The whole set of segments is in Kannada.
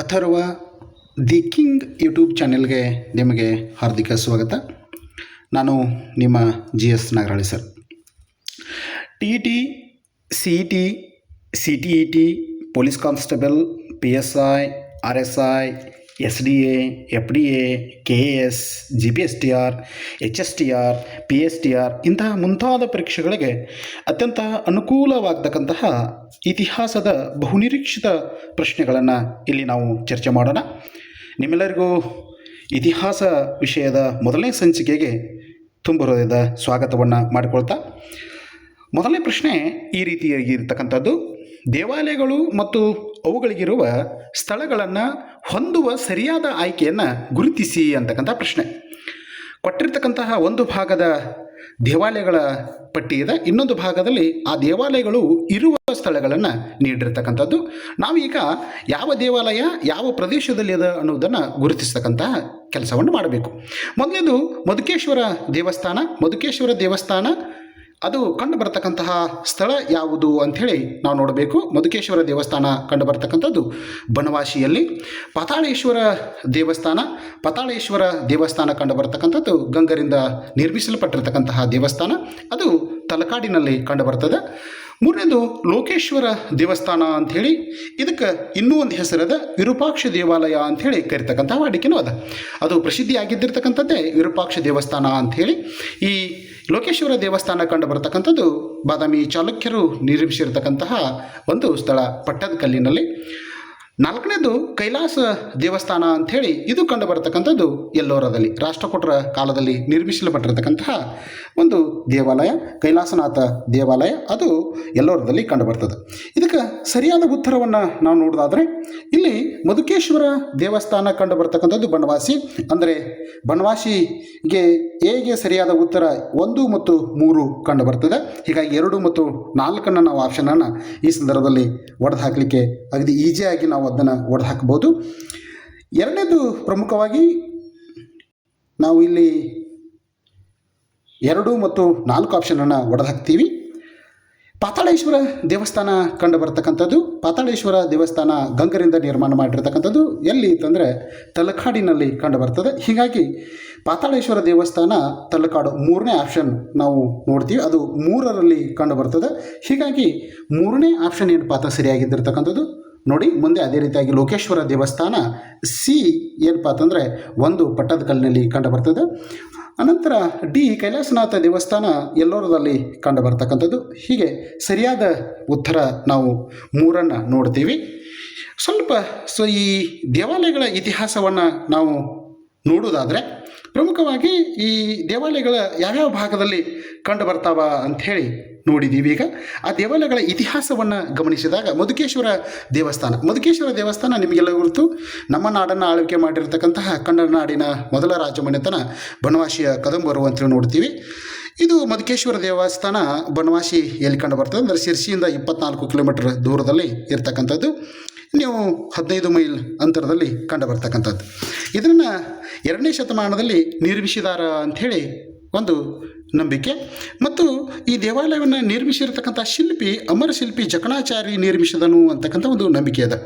ಅಥರ್ವ ದಿ ಕಿಂಗ್ ಯೂಟ್ಯೂಬ್ ಚಾನೆಲ್ಗೆ ನಿಮಗೆ ಹಾರ್ದಿಕ ಸ್ವಾಗತ. ನಾನು ನಿಮ್ಮ GS Nagarali sir. TET, CET, CTET, police constable, PSI, RSI, SDA, FDA, KAS, GPSTR, HSTR, PSTR ಇಂತಹ ಮುಂತಾದ ಪರೀಕ್ಷೆಗಳಿಗೆ ಅತ್ಯಂತ ಅನುಕೂಲವಾಗತಕ್ಕಂತಹ ಇತಿಹಾಸದ ಬಹುನಿರೀಕ್ಷಿತ ಪ್ರಶ್ನೆಗಳನ್ನು ಇಲ್ಲಿ ನಾವು ಚರ್ಚೆ ಮಾಡೋಣ. ನಿಮ್ಮೆಲ್ಲರಿಗೂ ಇತಿಹಾಸ ವಿಷಯದ ಮೊದಲನೇ ಸಂಚಿಕೆಗೆ ತುಂಬ ಹೃದಯದ ಸ್ವಾಗತವನ್ನು ಮಾಡಿಕೊಳ್ತಾ, ಮೊದಲನೇ ಪ್ರಶ್ನೆ ಈ ರೀತಿಯಾಗಿರ್ತಕ್ಕಂಥದ್ದು: ದೇವಾಲಯಗಳು ಮತ್ತು ಅವುಗಳಿಗಿರುವ ಸ್ಥಳಗಳನ್ನು ಹೊಂದುವ ಸರಿಯಾದ ಆಯ್ಕೆಯನ್ನು ಗುರುತಿಸಿ ಅಂತಕ್ಕಂಥ ಪ್ರಶ್ನೆ. ಕೊಟ್ಟಿರ್ತಕ್ಕಂತಹ ಒಂದು ಭಾಗದ ದೇವಾಲಯಗಳ ಪಟ್ಟಿ ಇದೆ, ಇನ್ನೊಂದು ಭಾಗದಲ್ಲಿ ಆ ದೇವಾಲಯಗಳು ಇರುವ ಸ್ಥಳಗಳನ್ನು ನೀಡಿರ್ತಕ್ಕಂಥದ್ದು. ನಾವೀಗ ಯಾವ ದೇವಾಲಯ ಯಾವ ಪ್ರದೇಶದಲ್ಲಿ ಅದ ಅನ್ನೋದನ್ನು ಗುರುತಿಸ್ತಕ್ಕಂತಹ ಕೆಲಸವನ್ನು ಮಾಡಬೇಕು. ಮೊದಲನೇದು ಮಧುಕೇಶ್ವರ ದೇವಸ್ಥಾನ. ಮಧುಕೇಶ್ವರ ದೇವಸ್ಥಾನ ಅದು ಕಂಡು ಬರತಕ್ಕಂತಹ ಸ್ಥಳ ಯಾವುದು ಅಂಥೇಳಿ ನಾವು ನೋಡಬೇಕು. ಮಧುಕೇಶ್ವರ ದೇವಸ್ಥಾನ ಕಂಡು ಬರತಕ್ಕಂಥದ್ದು ಬನವಾಸಿಯಲ್ಲಿ. ಪಾತಾಳೇಶ್ವರ ದೇವಸ್ಥಾನ ಕಂಡು ಬರತಕ್ಕಂಥದ್ದು ಗಂಗರಿಂದ ನಿರ್ಮಿಸಲ್ಪಟ್ಟಿರ್ತಕ್ಕಂತಹ ದೇವಸ್ಥಾನ, ಅದು ತಲಕಾಡಿನಲ್ಲಿ ಕಂಡು ಬರ್ತದೆ. ಮೂರನೇದು ಲೋಕೇಶ್ವರ ದೇವಸ್ಥಾನ ಅಂಥೇಳಿ, ಇದಕ್ಕೆ ಇನ್ನೂ ಒಂದು ಹೆಸರದ ವಿರೂಪಾಕ್ಷ ದೇವಾಲಯ ಅಂಥೇಳಿ ಕರಿತಕ್ಕಂಥ ವಾಡಿಕೆನೂ ಅದ. ಅದು ಪ್ರಸಿದ್ಧಿಯಾಗಿದ್ದಿರ್ತಕ್ಕಂಥದ್ದೇ ವಿರೂಪಾಕ್ಷ ದೇವಸ್ಥಾನ ಅಂಥೇಳಿ. ಈ ಲೋಕೇಶ್ವರ ದೇವಸ್ಥಾನ ಕಂಡು ಬರತಕ್ಕಂಥದ್ದು ಬಾದಾಮಿ ಚಾಲುಕ್ಯರು ನಿರ್ಮಿಸಿರ್ತಕ್ಕಂತಹ ಒಂದು ಸ್ಥಳ ಪಟ್ಟದಕಲ್ಲಿನಲ್ಲಿ. ನಾಲ್ಕನೇದು ಕೈಲಾಸ ದೇವಸ್ಥಾನ ಅಂಥೇಳಿ, ಇದು ಕಂಡು ಬರತಕ್ಕಂಥದ್ದು ಎಲ್ಲೋರದಲ್ಲಿ, ರಾಷ್ಟ್ರಕೂಟರ ಕಾಲದಲ್ಲಿ ನಿರ್ಮಿಸಲ್ಪಟ್ಟಿರತಕ್ಕಂತಹ ಒಂದು ದೇವಾಲಯ, ಕೈಲಾಸನಾಥ ದೇವಾಲಯ, ಅದು ಎಲ್ಲೋರದಲ್ಲಿ ಕಂಡು ಬರ್ತದೆ. ಇದಕ್ಕೆ ಸರಿಯಾದ ಉತ್ತರವನ್ನು ನಾವು ನೋಡೋದಾದರೆ ಇಲ್ಲಿ ಮಧುಕೇಶ್ವರ ದೇವಸ್ಥಾನ ಕಂಡು ಬರ್ತಕ್ಕಂಥದ್ದು ಬನವಾಸಿ. ಅಂದರೆ ಬನವಾಸಿಗೆ ಹೇಗೆ ಸರಿಯಾದ ಉತ್ತರ 1 ಮತ್ತು 3 ಕಂಡು ಬರ್ತದೆ. ಹೀಗಾಗಿ 2 ಮತ್ತು 4 ನಾವು ಆಪ್ಷನನ್ನು ಈ ಸಂದರ್ಭದಲ್ಲಿ ಒಡೆದು ಹಾಕಲಿಕ್ಕೆ ಅಗದಿ ಈಸಿಯಾಗಿ ನಾವು ಅದನ್ನು ಒಡೆದು ಹಾಕ್ಬೋದು. ಎರಡನೇದು ಪ್ರಮುಖವಾಗಿ ನಾವು ಇಲ್ಲಿ 2 ಮತ್ತು 4 ಆಪ್ಷನನ್ನು ಒಡೆದು ಹಾಕ್ತೀವಿ. ಪಾತಾಳೇಶ್ವರ ದೇವಸ್ಥಾನ ಕಂಡು ಬರ್ತಕ್ಕಂಥದ್ದು. ಪಾತಾಳೇಶ್ವರ ದೇವಸ್ಥಾನ ಗಂಗರಿಂದ ನಿರ್ಮಾಣ ಮಾಡಿರ್ತಕ್ಕಂಥದ್ದು ಎಲ್ಲಿ ಅಂತಂದರೆ ತಲಕಾಡಿನಲ್ಲಿ ಕಂಡು ಬರ್ತದೆ. ಹೀಗಾಗಿ ಪಾತಾಳೇಶ್ವರ ದೇವಸ್ಥಾನ ತಲಕಾಡು 3ನೇ ಆಪ್ಷನ್ ನಾವು ನೋಡ್ತೀವಿ, ಅದು 3ರಲ್ಲಿ ಕಂಡು ಬರ್ತದೆ. ಹೀಗಾಗಿ 3ನೇ ಆಪ್ಷನ್ ಏನಪ್ಪ ಅಂತ ಸರಿಯಾಗಿದ್ದಿರ್ತಕ್ಕಂಥದ್ದು ನೋಡಿ. ಮುಂದೆ ಅದೇ ರೀತಿಯಾಗಿ ಲೋಕೇಶ್ವರ ದೇವಸ್ಥಾನ ಸಿ ಏನಪ್ಪ ಅಂತಂದರೆ 1 ಪಟ್ಟದಕಲ್ಲಿನಲ್ಲಿ ಕಂಡು ಬರ್ತದೆ. ಅನಂತರ ಡಿ ಕೈಲಾಸನಾಥ ದೇವಸ್ಥಾನ ಎಲ್ಲೋರದಲ್ಲಿ ಕಂಡು ಬರ್ತಕ್ಕಂಥದ್ದು. ಹೀಗೆ ಸರಿಯಾದ ಉತ್ತರ ನಾವು 3ಅನ್ನು ನೋಡ್ತೀವಿ. ಈ ದೇವಾಲಯಗಳ ಇತಿಹಾಸವನ್ನು ನಾವು ನೋಡೋದಾದರೆ ಪ್ರಮುಖವಾಗಿ ಈ ದೇವಾಲಯಗಳ ಯಾವ್ಯಾವ ಭಾಗದಲ್ಲಿ ಕಂಡು ಬರ್ತಾವ ಅಂಥೇಳಿ ನೋಡಿದ್ದೀವಿ. ಈಗ ಆ ದೇವಾಲಯಗಳ ಇತಿಹಾಸವನ್ನು ಗಮನಿಸಿದಾಗ ಮಧುಕೇಶ್ವರ ದೇವಸ್ಥಾನ ನಿಮಗೆಲ್ಲ ಗುರುತು, ನಮ್ಮ ನಾಡನ್ನು ಆಳ್ವಿಕೆ ಮಾಡಿರ್ತಕ್ಕಂತಹ ಕನ್ನಡ ನಾಡಿನ ಮೊದಲ ರಾಜಮನೆತನ ಬನವಾಸಿಯ ಕದಂಬರು ಅಂತೇಳಿ ನೋಡ್ತೀವಿ. ಇದು ಮಧುಕೇಶ್ವರ ದೇವಸ್ಥಾನ ಬನವಾಸಿ ಎಲ್ಲಿ ಕಂಡು ಬರ್ತದೆ ಅಂದರೆ ಶಿರ್ಸಿಯಿಂದ 24 ಕಿಲೋಮೀಟರ್ ದೂರದಲ್ಲಿ ಇರ್ತಕ್ಕಂಥದ್ದು. ನೀವು 15 ಮೈಲ್ ಅಂತರದಲ್ಲಿ ಕಂಡು ಬರ್ತಕ್ಕಂಥದ್ದು. ಇದನ್ನು 2ನೇ ಶತಮಾನದಲ್ಲಿ ನಿರ್ಮಿಸಿದಾರ ಅಂಥೇಳಿ ಒಂದು ನಂಬಿಕೆ. ಮತ್ತು ಈ ದೇವಾಲಯವನ್ನು ನಿರ್ಮಿಸಿರ್ತಕ್ಕಂಥ ಶಿಲ್ಪಿ ಅಮರ ಶಿಲ್ಪಿ ಜಕಣಾಚಾರಿ ನಿರ್ಮಿಸಿದನು ಅಂತಕ್ಕಂಥ ಒಂದು ನಂಬಿಕೆ ಇದೆ.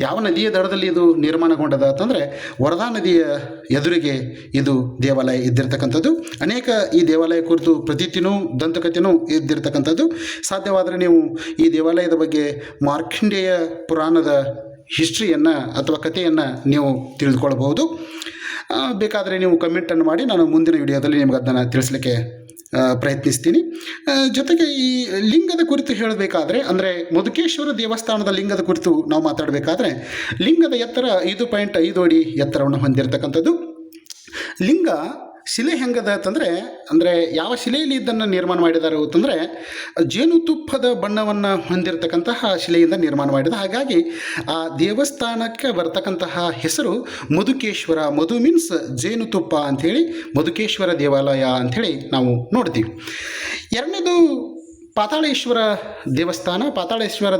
ಯಾವ ನದಿಯ ದಡದಲ್ಲಿ ಇದು ನಿರ್ಮಾಣಗೊಂಡದ ಅಂತಂದರೆ ವರದಾ ನದಿಯ ಎದುರಿಗೆ ಇದು ದೇವಾಲಯ ಇದ್ದಿರ್ತಕ್ಕಂಥದ್ದು. ಅನೇಕ ಈ ದೇವಾಲಯ ಕುರಿತು ಪ್ರತೀತಿನೂ ದಂತಕಥೆನೂ ಇದ್ದಿರ್ತಕ್ಕಂಥದ್ದು. ಸಾಧ್ಯವಾದರೆ ನೀವು ಈ ದೇವಾಲಯದ ಬಗ್ಗೆ ಮಾರ್ಕಂಡೇಯ ಪುರಾಣದ ಹಿಸ್ಟ್ರಿಯನ್ನು ಅಥವಾ ಕಥೆಯನ್ನು ನೀವು ತಿಳಿದುಕೊಳ್ಬಹುದು. ಬೇಕಾದರೆ ನೀವು ಕಮೆಂಟನ್ನು ಮಾಡಿ, ನಾನು ಮುಂದಿನ ವಿಡಿಯೋದಲ್ಲಿ ನಿಮಗೆ ಅದನ್ನು ತಿಳಿಸ್ಲಿಕ್ಕೆ ಪ್ರಯತ್ನಿಸ್ತೀನಿ. ಜೊತೆಗೆ ಈ ಲಿಂಗದ ಕುರಿತು ಹೇಳಬೇಕಾದ್ರೆ ಅಂದರೆ ಮಧುಕೇಶ್ವರ ದೇವಸ್ಥಾನದ ಲಿಂಗದ ಕುರಿತು ನಾವು ಮಾತಾಡಬೇಕಾದ್ರೆ ಲಿಂಗದ ಎತ್ತರ 5.5 ಅಡಿ ಎತ್ತರವನ್ನು ಹೊಂದಿರತಕ್ಕಂಥದ್ದು. ಲಿಂಗ ಶಿಲೆ ಹೆಂಗದ ಅಂತಂದರೆ ಯಾವ ಶಿಲೆಯಲ್ಲಿ ಇದನ್ನು ನಿರ್ಮಾಣ ಮಾಡಿದ್ದಾರೆ ಅಂತಂದರೆ ಜೇನುತುಪ್ಪದ ಬಣ್ಣವನ್ನು ಹೊಂದಿರತಕ್ಕಂತಹ ಶಿಲೆಯಿಂದ ನಿರ್ಮಾಣ ಮಾಡಿದ. ಹಾಗಾಗಿ ಆ ದೇವಸ್ಥಾನಕ್ಕೆ ಬರ್ತಕ್ಕಂತಹ ಹೆಸರು ಮಧುಕೇಶ್ವರ. ಮಧು ಮೀನ್ಸ್ ಜೇನುತುಪ್ಪ ಅಂಥೇಳಿ ಮಧುಕೇಶ್ವರ ದೇವಾಲಯ ಅಂಥೇಳಿ ನಾವು ನೋಡ್ತೀವಿ. ಎರಡನೇದು ಪಾತಾಳೇಶ್ವರ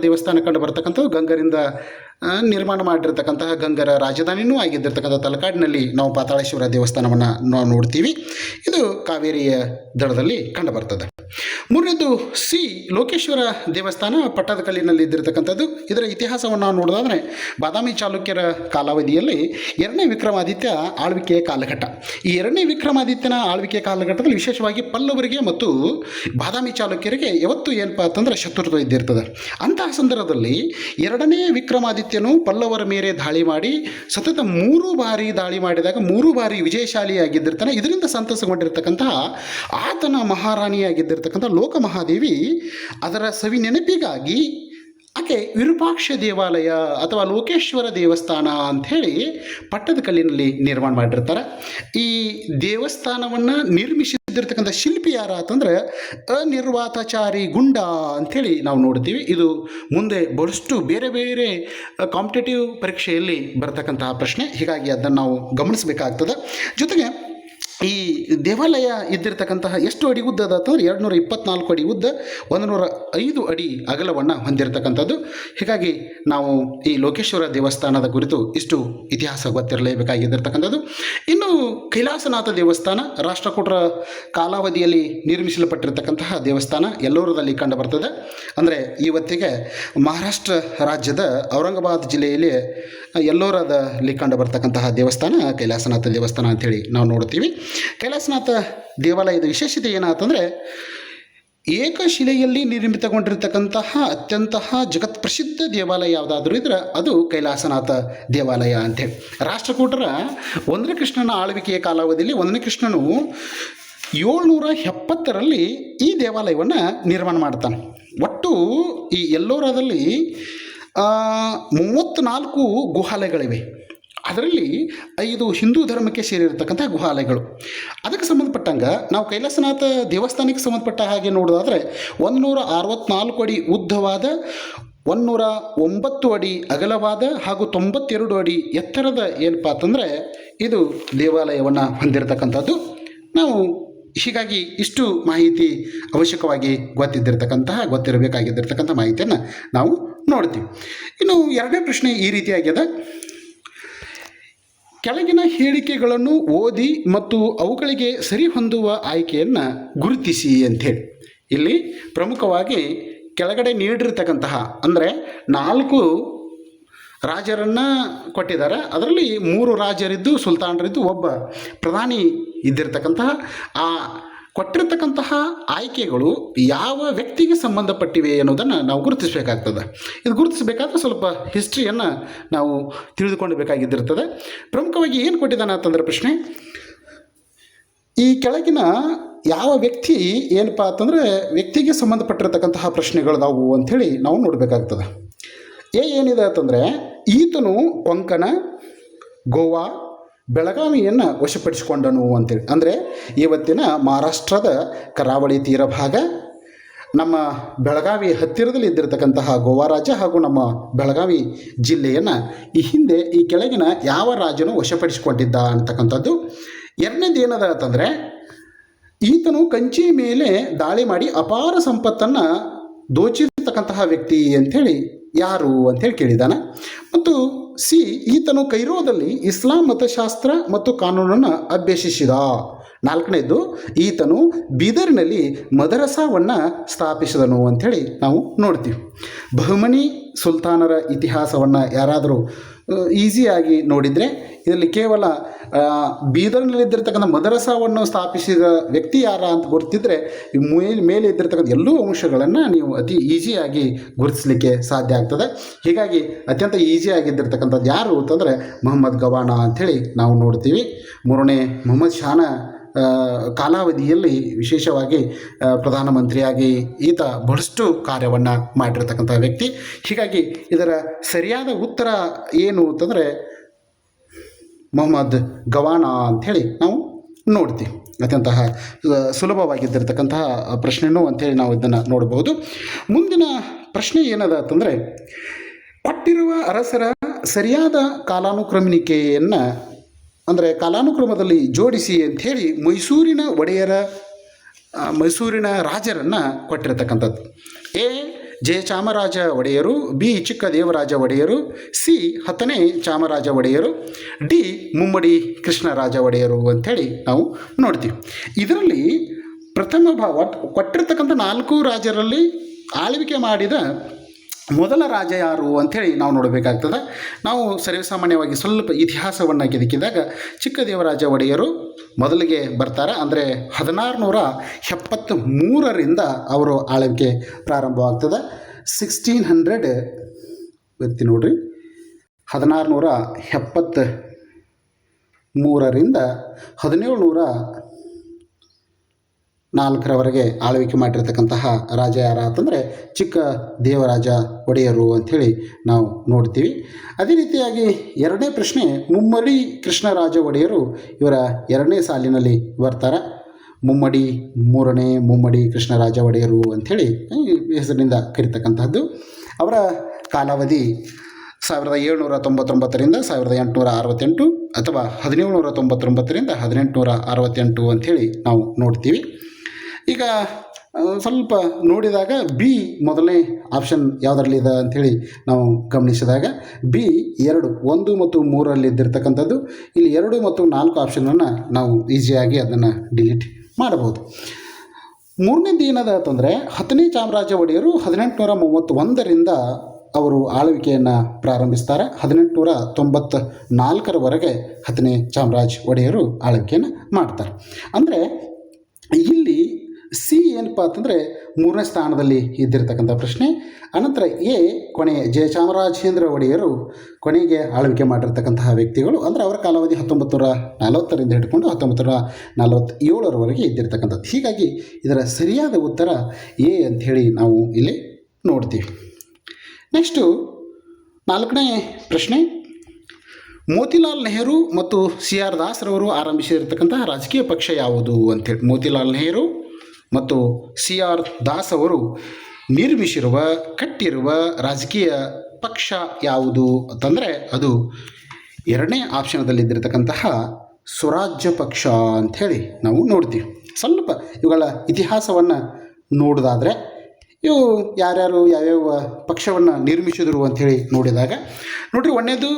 ದೇವಸ್ಥಾನ ಕಂಡು ಬರ್ತಕ್ಕಂಥದ್ದು ಗಂಗರಿಂದ ನಿರ್ಮಾಣ ಮಾಡಿರ್ತಕ್ಕಂತಹ ಗಂಗರ ರಾಜಧಾನಿಯೂ ಆಗಿದ್ದಿರ್ತಕ್ಕಂಥ ತಲಕಾಡಿನಲ್ಲಿ ನಾವು ಪಾತಾಳೇಶ್ವರ ದೇವಸ್ಥಾನವನ್ನು ನಾವು ನೋಡ್ತೀವಿ. ಇದು ಕಾವೇರಿಯ ದಡದಲ್ಲಿ ಕಂಡು ಬರ್ತದೆ. ಮೂರನೇದು ಸಿ ಲೋಕೇಶ್ವರ ದೇವಸ್ಥಾನ ಪಟ್ಟದಕಲ್ಲಿನಲ್ಲಿ ಇದ್ದಿರತಕ್ಕಂಥದ್ದು. ಇದರ ಇತಿಹಾಸವನ್ನು ನಾವು ನೋಡೋದಾದರೆ ಬಾದಾಮಿ ಚಾಲುಕ್ಯರ ಕಾಲಾವಧಿಯಲ್ಲಿ ಎರಡನೇ ವಿಕ್ರಮಾದಿತ್ಯ ಆಳ್ವಿಕೆಯ ಕಾಲಘಟ್ಟ. ಈ ಎರಡನೇ ವಿಕ್ರಮಾದಿತ್ಯನ ಆಳ್ವಿಕೆಯ ಕಾಲಘಟ್ಟದಲ್ಲಿ ವಿಶೇಷವಾಗಿ ಪಲ್ಲವರಿಗೆ ಮತ್ತು ಬಾದಾಮಿ ಚಾಲುಕ್ಯರಿಗೆ ಯಾವತ್ತೂ ಏನಪ್ಪ ಅಂತಂದರೆ ಶತ್ರುತ್ವ ಇದ್ದಿರ್ತದೆ. ಅಂತಹ ಸಂದರ್ಭದಲ್ಲಿ ಎರಡನೇ ವಿಕ್ರಮಾದಿತ್ಯನು ಪಲ್ಲವರ ಮೇಲೆ ದಾಳಿ ಮಾಡಿ ಸತತ 3 ಬಾರಿ ದಾಳಿ ಮಾಡಿದಾಗ 3 ಬಾರಿ ವಿಜಯಶಾಲಿಯಾಗಿದ್ದಿರ್ತಾನೆ. ಇದರಿಂದ ಸಂತಸಗೊಂಡಿರ್ತಕ್ಕಂತಹ ಆತನ ಮಹಾರಾಣಿಯಾಗಿದ್ದಿರ್ತಕ್ಕಂಥ ಲೋಕಮಹಾದೇವಿ ಅದರ ಸವಿ ನೆನಪಿಗಾಗಿ ಆಕೆ ವಿರೂಪಾಕ್ಷ ದೇವಾಲಯ ಅಥವಾ ಲೋಕೇಶ್ವರ ದೇವಸ್ಥಾನ ಅಂಥೇಳಿ ಪಟ್ಟದಕಲ್ಲಿನಲ್ಲಿ ನಿರ್ಮಾಣ ಮಾಡಿರ್ತಾರೆ. ಈ ದೇವಸ್ಥಾನವನ್ನು ನಿರ್ಮಿಸಿದ್ದಿರ್ತಕ್ಕಂಥ ಶಿಲ್ಪಿ ಯಾರ ಅಂತಂದ್ರೆ ಅನಿರ್ವಾತಾಚಾರಿ ಗುಂಡ ಅಂಥೇಳಿ ನಾವು ನೋಡ್ತೀವಿ. ಇದು ಮುಂದೆ ಬಹಳಷ್ಟು ಬೇರೆ ಬೇರೆ ಕಾಂಪಿಟೇಟಿವ್ ಪರೀಕ್ಷೆಯಲ್ಲಿ ಬರ್ತಕ್ಕಂತಹ ಪ್ರಶ್ನೆ, ಹೀಗಾಗಿ ಅದನ್ನು ನಾವು ಗಮನಿಸಬೇಕಾಗ್ತದೆ. ಜೊತೆಗೆ ಈ ದೇವಾಲಯ ಇದ್ದಿರತಕ್ಕಂತಹ ಎಷ್ಟು ಅಡಿ ಉದ್ದ ಅದ ಅಂತಂದ್ರೆ 224 ಅಡಿ ಉದ್ದ, 105 ಅಡಿ ಅಗಲವನ್ನು ಹೊಂದಿರತಕ್ಕಂಥದ್ದು. ಹೀಗಾಗಿ ನಾವು ಈ ಲೋಕೇಶ್ವರ ದೇವಸ್ಥಾನದ ಕುರಿತು ಇಷ್ಟು ಇತಿಹಾಸ ಗೊತ್ತಿರಲೇಬೇಕಾಗಿದ್ದಿರ್ತಕ್ಕಂಥದ್ದು. ಇನ್ನು ಕೈಲಾಸನಾಥ ದೇವಸ್ಥಾನ ರಾಷ್ಟ್ರಕೂಟರ ಕಾಲಾವಧಿಯಲ್ಲಿ ನಿರ್ಮಿಸಲ್ಪಟ್ಟಿರತಕ್ಕಂತಹ ದೇವಸ್ಥಾನ ಎಲ್ಲೋರದಲ್ಲಿ ಕಂಡು ಬರ್ತದೆ. ಅಂದರೆ ಇವತ್ತಿಗೆ ಮಹಾರಾಷ್ಟ್ರ ರಾಜ್ಯದ ಔರಂಗಾಬಾದ್ ಜಿಲ್ಲೆಯಲ್ಲಿ ಎಲ್ಲೋರದಲ್ಲಿ ಕಂಡು ಬರ್ತಕ್ಕಂತಹ ದೇವಸ್ಥಾನ ಕೈಲಾಸನಾಥ ದೇವಸ್ಥಾನ ಅಂಥೇಳಿ ನಾವು ನೋಡ್ತೀವಿ. ಕೈಲಾಸನಾಥ ದೇವಾಲಯದ ವಿಶೇಷತೆ ಏನಾಯ್ತಂದರೆ ಏಕಶಿಲೆಯಲ್ಲಿ ನಿರ್ಮಿತಗೊಂಡಿರ್ತಕ್ಕಂತಹ ಅತ್ಯಂತಹ ಜಗತ್ ಪ್ರಸಿದ್ಧ ದೇವಾಲಯ ಯಾವುದಾದ್ರೂ ಇದ್ರೆ ಅದು ಕೈಲಾಸನಾಥ ದೇವಾಲಯ ಅಂಥೇಳಿ. ರಾಷ್ಟ್ರಕೂಟರ 1ನೇ ಕೃಷ್ಣನ ಆಳ್ವಿಕೆಯ ಕಾಲಾವಧಿಯಲ್ಲಿ 1ನೇ ಕೃಷ್ಣನು 770ರಲ್ಲಿ ಈ ದೇವಾಲಯವನ್ನು ನಿರ್ಮಾಣ ಮಾಡ್ತಾನೆ. ಒಟ್ಟು ಈ ಎಲ್ಲೋರದಲ್ಲಿ 34 ಗುಹಾಲಯಗಳಿವೆ. ಅದರಲ್ಲಿ 5 ಹಿಂದೂ ಧರ್ಮಕ್ಕೆ ಸೇರಿರತಕ್ಕಂಥ ಗುಹಾಲಯಗಳು. ಅದಕ್ಕೆ ಸಂಬಂಧಪಟ್ಟಂಗೆ ನಾವು ಕೈಲಾಸನಾಥ ದೇವಸ್ಥಾನಕ್ಕೆ ಸಂಬಂಧಪಟ್ಟ ಹಾಗೆ ನೋಡೋದಾದರೆ 164 ಅಡಿ ಉದ್ದವಾದ, 109 ಅಡಿ ಅಗಲವಾದ ಹಾಗೂ 92 ಅಡಿ ಎತ್ತರದ ಏನಪ್ಪ ಅಂತಂದರೆ ಇದು ದೇವಾಲಯವನ್ನು ಹೊಂದಿರತಕ್ಕಂಥದ್ದು. ನಾವು ಹೀಗಾಗಿ ಇಷ್ಟು ಮಾಹಿತಿ ಅವಶ್ಯಕವಾಗಿ ಗೊತ್ತಿರಬೇಕಾಗಿದ್ದಿರ್ತಕ್ಕಂಥ ಮಾಹಿತಿಯನ್ನು ನಾವು ನೋಡ್ತೀವಿ. ಇನ್ನು ಎರಡನೇ ಪ್ರಶ್ನೆ ಈ ರೀತಿಯಾಗಿದೆ: ಕೆಳಗಿನ ಹೇಳಿಕೆಗಳನ್ನು ಓದಿ ಮತ್ತು ಅವುಗಳಿಗೆ ಸರಿಹೊಂದುವ ಆಯ್ಕೆಯನ್ನು ಗುರುತಿಸಿ ಅಂಥೇಳಿ. ಇಲ್ಲಿ ಪ್ರಮುಖವಾಗಿ ಕೆಳಗಡೆ ನೀಡಿರ್ತಕ್ಕಂತಹ ಅಂದರೆ 4 ರಾಜರನ್ನು ಕೊಟ್ಟಿದ್ದಾರೆ. ಅದರಲ್ಲಿ 3 ರಾಜರಿದ್ದು, ಸುಲ್ತಾನರಿದ್ದು, ಒಬ್ಬ ಪ್ರಧಾನಿ ಇದ್ದಿರ್ತಕ್ಕಂತಹ ಆ ಕೊಟ್ಟಿರ್ತಕ್ಕಂತಹ ಆಯ್ಕೆಗಳು ಯಾವ ವ್ಯಕ್ತಿಗೆ ಸಂಬಂಧಪಟ್ಟಿವೆ ಅನ್ನೋದನ್ನು ನಾವು ಗುರುತಿಸಬೇಕಾಗ್ತದೆ. ಇದು ಗುರುತಿಸಬೇಕಾದ್ರೆ ಸ್ವಲ್ಪ ಹಿಸ್ಟ್ರಿಯನ್ನು ನಾವು ತಿಳಿದುಕೊಳ್ಳಬೇಕಾಗಿದ್ದಿರ್ತದೆ. ಪ್ರಮುಖವಾಗಿ ಏನು ಕೊಟ್ಟಿದ್ದಾನೆ ಅಂತಂದರೆ ಪ್ರಶ್ನೆ, ಈ ಕೆಳಗಿನ ಯಾವ ವ್ಯಕ್ತಿ ಏನಪ್ಪ ಅಂತಂದರೆ ವ್ಯಕ್ತಿಗೆ ಸಂಬಂಧಪಟ್ಟಿರ್ತಕ್ಕಂತಹ ಪ್ರಶ್ನೆಗಳದಾವು ಅಂಥೇಳಿ ನಾವು ನೋಡಬೇಕಾಗ್ತದೆ. ಏನಿದೆ ಅಂತಂದರೆ ಈತನು ಕೊಂಕಣ, ಗೋವಾ, ಬೆಳಗಾವಿಯನ್ನು ವಶಪಡಿಸಿಕೊಂಡನು ಅಂತೇಳಿ. ಅಂದರೆ ಇವತ್ತಿನ ಮಹಾರಾಷ್ಟ್ರದ ಕರಾವಳಿ ತೀರ ಭಾಗ, ನಮ್ಮ ಬೆಳಗಾವಿ ಹತ್ತಿರದಲ್ಲಿ ಇದ್ದಿರತಕ್ಕಂತಹ ಗೋವಾ ರಾಜ್ಯ ಹಾಗೂ ನಮ್ಮ ಬೆಳಗಾವಿ ಜಿಲ್ಲೆಯನ್ನು ಈ ಹಿಂದೆ ಈ ಕೆಳಗಿನ ಯಾವ ರಾಜನು ವಶಪಡಿಸಿಕೊಂಡಿದ್ದ ಅಂತಕ್ಕಂಥದ್ದು. ಎರಡನೇದು ಏನದ ಅಂತಂದರೆ ಈತನು ಕಂಚಿ ಮೇಲೆ ದಾಳಿ ಮಾಡಿ ಅಪಾರ ಸಂಪತ್ತನ್ನು ದೋಚಿರ್ತಕ್ಕಂತಹ ವ್ಯಕ್ತಿ ಅಂಥೇಳಿ ಯಾರು ಅಂಥೇಳಿ ಕೇಳಿದ್ದಾನೆ. ಮತ್ತು ಸಿ ಈತನು ಕೈರೋದಲ್ಲಿ ಇಸ್ಲಾಂ ಮತಶಾಸ್ತ್ರ ಮತ್ತು ಕಾನೂನನ್ನು ಅಭ್ಯಸಿಸಿದ. ನಾಲ್ಕನೇದು ಈತನು ಬೀದರ್ನಲ್ಲಿ ಮದರಸಾವನ್ನು ಸ್ಥಾಪಿಸಿದನು ಅಂಥೇಳಿ ನಾವು ನೋಡ್ತೀವಿ. ಬಹುಮನಿ ಸುಲ್ತಾನರ ಇತಿಹಾಸವನ್ನು ಯಾರಾದರೂ ಈಸಿಯಾಗಿ ನೋಡಿದರೆ ಇದರಲ್ಲಿ ಕೇವಲ ಬೀದರ್ನಲ್ಲಿದ್ದಿರ್ತಕ್ಕಂಥ ಮದರಸಾವನ್ನು ಸ್ಥಾಪಿಸಿದ ವ್ಯಕ್ತಿ ಯಾರ ಅಂತ ಗುರುತಿದ್ರೆ ಮೇಲೆ ಇದ್ದಿರ್ತಕ್ಕಂಥ ಎಲ್ಲೂ ಅಂಶಗಳನ್ನು ನೀವು ಅತಿ ಈಸಿಯಾಗಿ ಗುರುತಿಸಲಿಕ್ಕೆ ಸಾಧ್ಯ ಆಗ್ತದೆ. ಹೀಗಾಗಿ ಅತ್ಯಂತ ಈಸಿಯಾಗಿದ್ದಿರ್ತಕ್ಕಂಥದ್ದು ಯಾರು ಅಂತಂದರೆ ಮೊಹಮ್ಮದ್ ಗವಾನ ಅಂಥೇಳಿ ನಾವು ನೋಡ್ತೀವಿ. ಮೂರನೇ ಮೊಹಮ್ಮದ್ ಶಾನ ಕಾಲಾವಧಿಯಲ್ಲಿ ವಿಶೇಷವಾಗಿ ಪ್ರಧಾನಮಂತ್ರಿಯಾಗಿ ಈತ ಬಹಳಷ್ಟು ಕಾರ್ಯವನ್ನು ಮಾಡಿರ್ತಕ್ಕಂಥ ವ್ಯಕ್ತಿ. ಹೀಗಾಗಿ ಇದರ ಸರಿಯಾದ ಉತ್ತರ ಏನು ಅಂತಂದರೆ ಮೊಹಮ್ಮದ್ ಗವಾನ ಅಂಥೇಳಿ ನಾವು ನೋಡ್ತೀವಿ. ಅತ್ಯಂತ ಸುಲಭವಾಗಿದ್ದಿರತಕ್ಕಂತಹ ಪ್ರಶ್ನೆನೂ ಅಂಥೇಳಿ ನಾವು ಇದನ್ನು ನೋಡ್ಬೋದು. ಮುಂದಿನ ಪ್ರಶ್ನೆ ಏನದ ಅಂತಂದರೆ ಕೊಟ್ಟಿರುವ ಅರಸರ ಸರಿಯಾದ ಕಾಲಾನುಕ್ರಮಣಿಕೆಯನ್ನು ಅಂದರೆ ಕಾಲಾನುಕ್ರಮದಲ್ಲಿ ಜೋಡಿಸಿ ಅಂಥೇಳಿ ಮೈಸೂರಿನ ರಾಜರನ್ನು ಕೊಟ್ಟಿರತಕ್ಕಂಥದ್ದು. ಎ ಜಯಚಾಮರಾಜ ಒಡೆಯರು, ಬಿ ಚಿಕ್ಕದೇವರಾಜ ಒಡೆಯರು, ಸಿ 10ನೇ ಚಾಮರಾಜ ಒಡೆಯರು, ಡಿ ಮುಮ್ಮಡಿ ಕೃಷ್ಣರಾಜ ಒಡೆಯರು ಅಂಥೇಳಿ ನಾವು ನೋಡ್ತೀವಿ. ಇದರಲ್ಲಿ ಕೊಟ್ಟಿರ್ತಕ್ಕಂಥ 4 ರಾಜರಲ್ಲಿ ಆಳ್ವಿಕೆ ಮಾಡಿದ ಮೊದಲ ರಾಜ ಯಾರು ಅಂಥೇಳಿ ನಾವು ನೋಡಬೇಕಾಗ್ತದೆ. ನಾವು ಸರ್ವಸಾಮಾನ್ಯವಾಗಿ ಸ್ವಲ್ಪ ಇತಿಹಾಸವನ್ನು ಕೆದಕಿದಾಗ ಚಿಕ್ಕದೇವರಾಜ ಒಡೆಯರು ಮೊದಲಿಗೆ ಬರ್ತಾರೆ. ಅಂದರೆ 1673ರಿಂದ ಅವರು ಆಳ್ವಿಕೆ ಪ್ರಾರಂಭವಾಗ್ತದೆ. 1600 ವ್ಯಕ್ತಿ ನೋಡ್ರಿ, 1673ರಿಂದ 1704ರವರೆಗೆ ಆಳ್ವಿಕೆ ಮಾಡಿರ್ತಕ್ಕಂತಹ ರಾಜ ಯಾರ ಅಂತಂದರೆ ಚಿಕ್ಕ ದೇವರಾಜ ಒಡೆಯರು ಅಂಥೇಳಿ ನಾವು ನೋಡ್ತೀವಿ. ಅದೇ ರೀತಿಯಾಗಿ ಎರಡನೇ ಪ್ರಶ್ನೆ, ಮುಮ್ಮಡಿ ಕೃಷ್ಣರಾಜ ಒಡೆಯರು ಇವರ 2ನೇ ಸಾಲಿನಲ್ಲಿ ಬರ್ತಾರೆ. ಮುಮ್ಮಡಿ 3ನೇ ಮುಮ್ಮಡಿ ಕೃಷ್ಣರಾಜ ಒಡೆಯರು ಅಂಥೇಳಿ ಹೆಸರಿನಿಂದ ಕರೀತಕ್ಕಂಥದ್ದು. ಅವರ ಕಾಲಾವಧಿ 1799ರಿಂದ 1868 ಅಥವಾ 1799ರಿಂದ 1868 ಅಂಥೇಳಿ ನಾವು ನೋಡ್ತೀವಿ. ಈಗ ಸ್ವಲ್ಪ ನೋಡಿದಾಗ ಬಿ ಮೊದಲನೇ ಆಪ್ಷನ್ ಯಾವುದರಲ್ಲಿದೆ ಅಂಥೇಳಿ ನಾವು ಗಮನಿಸಿದಾಗ ಬಿ 2, 1 ಮತ್ತು 3ರಲ್ಲಿ ಇದ್ದಿರ್ತಕ್ಕಂಥದ್ದು. ಇಲ್ಲಿ 2 ಮತ್ತು 4 ಆಪ್ಷನನ್ನು ನಾವು ಈಸಿಯಾಗಿ ಅದನ್ನು ಡಿಲೀಟ್ ಮಾಡಬಹುದು. ಮೂರನೇದು ಏನದ ಅಂತಂದರೆ 10ನೇ ಚಾಮರಾಜ ಒಡೆಯರು 1831ರಿಂದ ಅವರು ಆಳ್ವಿಕೆಯನ್ನು ಪ್ರಾರಂಭಿಸ್ತಾರೆ. 1894ರವರೆಗೆ 10ನೇ ಚಾಮರಾಜ ಒಡೆಯರು ಆಳ್ವಿಕೆಯನ್ನು ಮಾಡ್ತಾರೆ. ಅಂದರೆ ಇಲ್ಲಿ ಸಿ ಏನಪ್ಪ ಅಂತಂದರೆ 3ನೇ ಸ್ಥಾನದಲ್ಲಿ ಇದ್ದಿರ್ತಕ್ಕಂಥ ಪ್ರಶ್ನೆ. ಅನಂತರ ಎ ಕೊನೆ ಜಯಚಾಮರಾಜೇಂದ್ರ ಒಡೆಯರು ಕೊನೆಗೆ ಆಳ್ವಿಕೆ ಮಾಡಿರ್ತಕ್ಕಂತಹ ವ್ಯಕ್ತಿಗಳು. ಅಂದರೆ ಅವರ ಕಾಲಾವಧಿ 1940ರಿಂದ ಹಿಡ್ಕೊಂಡು 1947ರವರೆಗೆ ಇದ್ದಿರ್ತಕ್ಕಂಥದ್ದು. ಹೀಗಾಗಿ ಇದರ ಸರಿಯಾದ ಉತ್ತರ ಎ ಅಂಥೇಳಿ ನಾವು ಇಲ್ಲಿ ನೋಡ್ತೀವಿ. ನೆಕ್ಸ್ಟು 4ನೇ ಪ್ರಶ್ನೆ, ಮೋತಿಲಾಲ್ ನೆಹರು ಮತ್ತು ಸಿ ಆರ್ ದಾಸ್ರವರು ಆರಂಭಿಸಿರ್ತಕ್ಕಂತಹ ರಾಜಕೀಯ ಪಕ್ಷ ಯಾವುದು ಅಂಥೇಳಿ. ಮೋತಿಲಾಲ್ ನೆಹರು ಮತ್ತು ಸಿ ಆರ್ ದಾಸ್ ಅವರು ಕಟ್ಟಿರುವ ರಾಜಕೀಯ ಪಕ್ಷ ಯಾವುದು ಅಂತಂದರೆ ಅದು 2ನೇ ಆಪ್ಷನದಲ್ಲಿದ್ದಿರತಕ್ಕಂತಹ ಸ್ವರಾಜ್ಯ ಪಕ್ಷ ಅಂಥೇಳಿ ನಾವು ನೋಡ್ತೀವಿ. ಸ್ವಲ್ಪ ಇವುಗಳ ಇತಿಹಾಸವನ್ನು ನೋಡೋದಾದರೆ ಇವು ಯಾರ್ಯಾರು ಯಾವ್ಯಾವ ಪಕ್ಷವನ್ನು ನಿರ್ಮಿಸಿದರು ಅಂಥೇಳಿ ನೋಡಿದಾಗ ನೋಡಿರಿ, ಒಂದನೇದು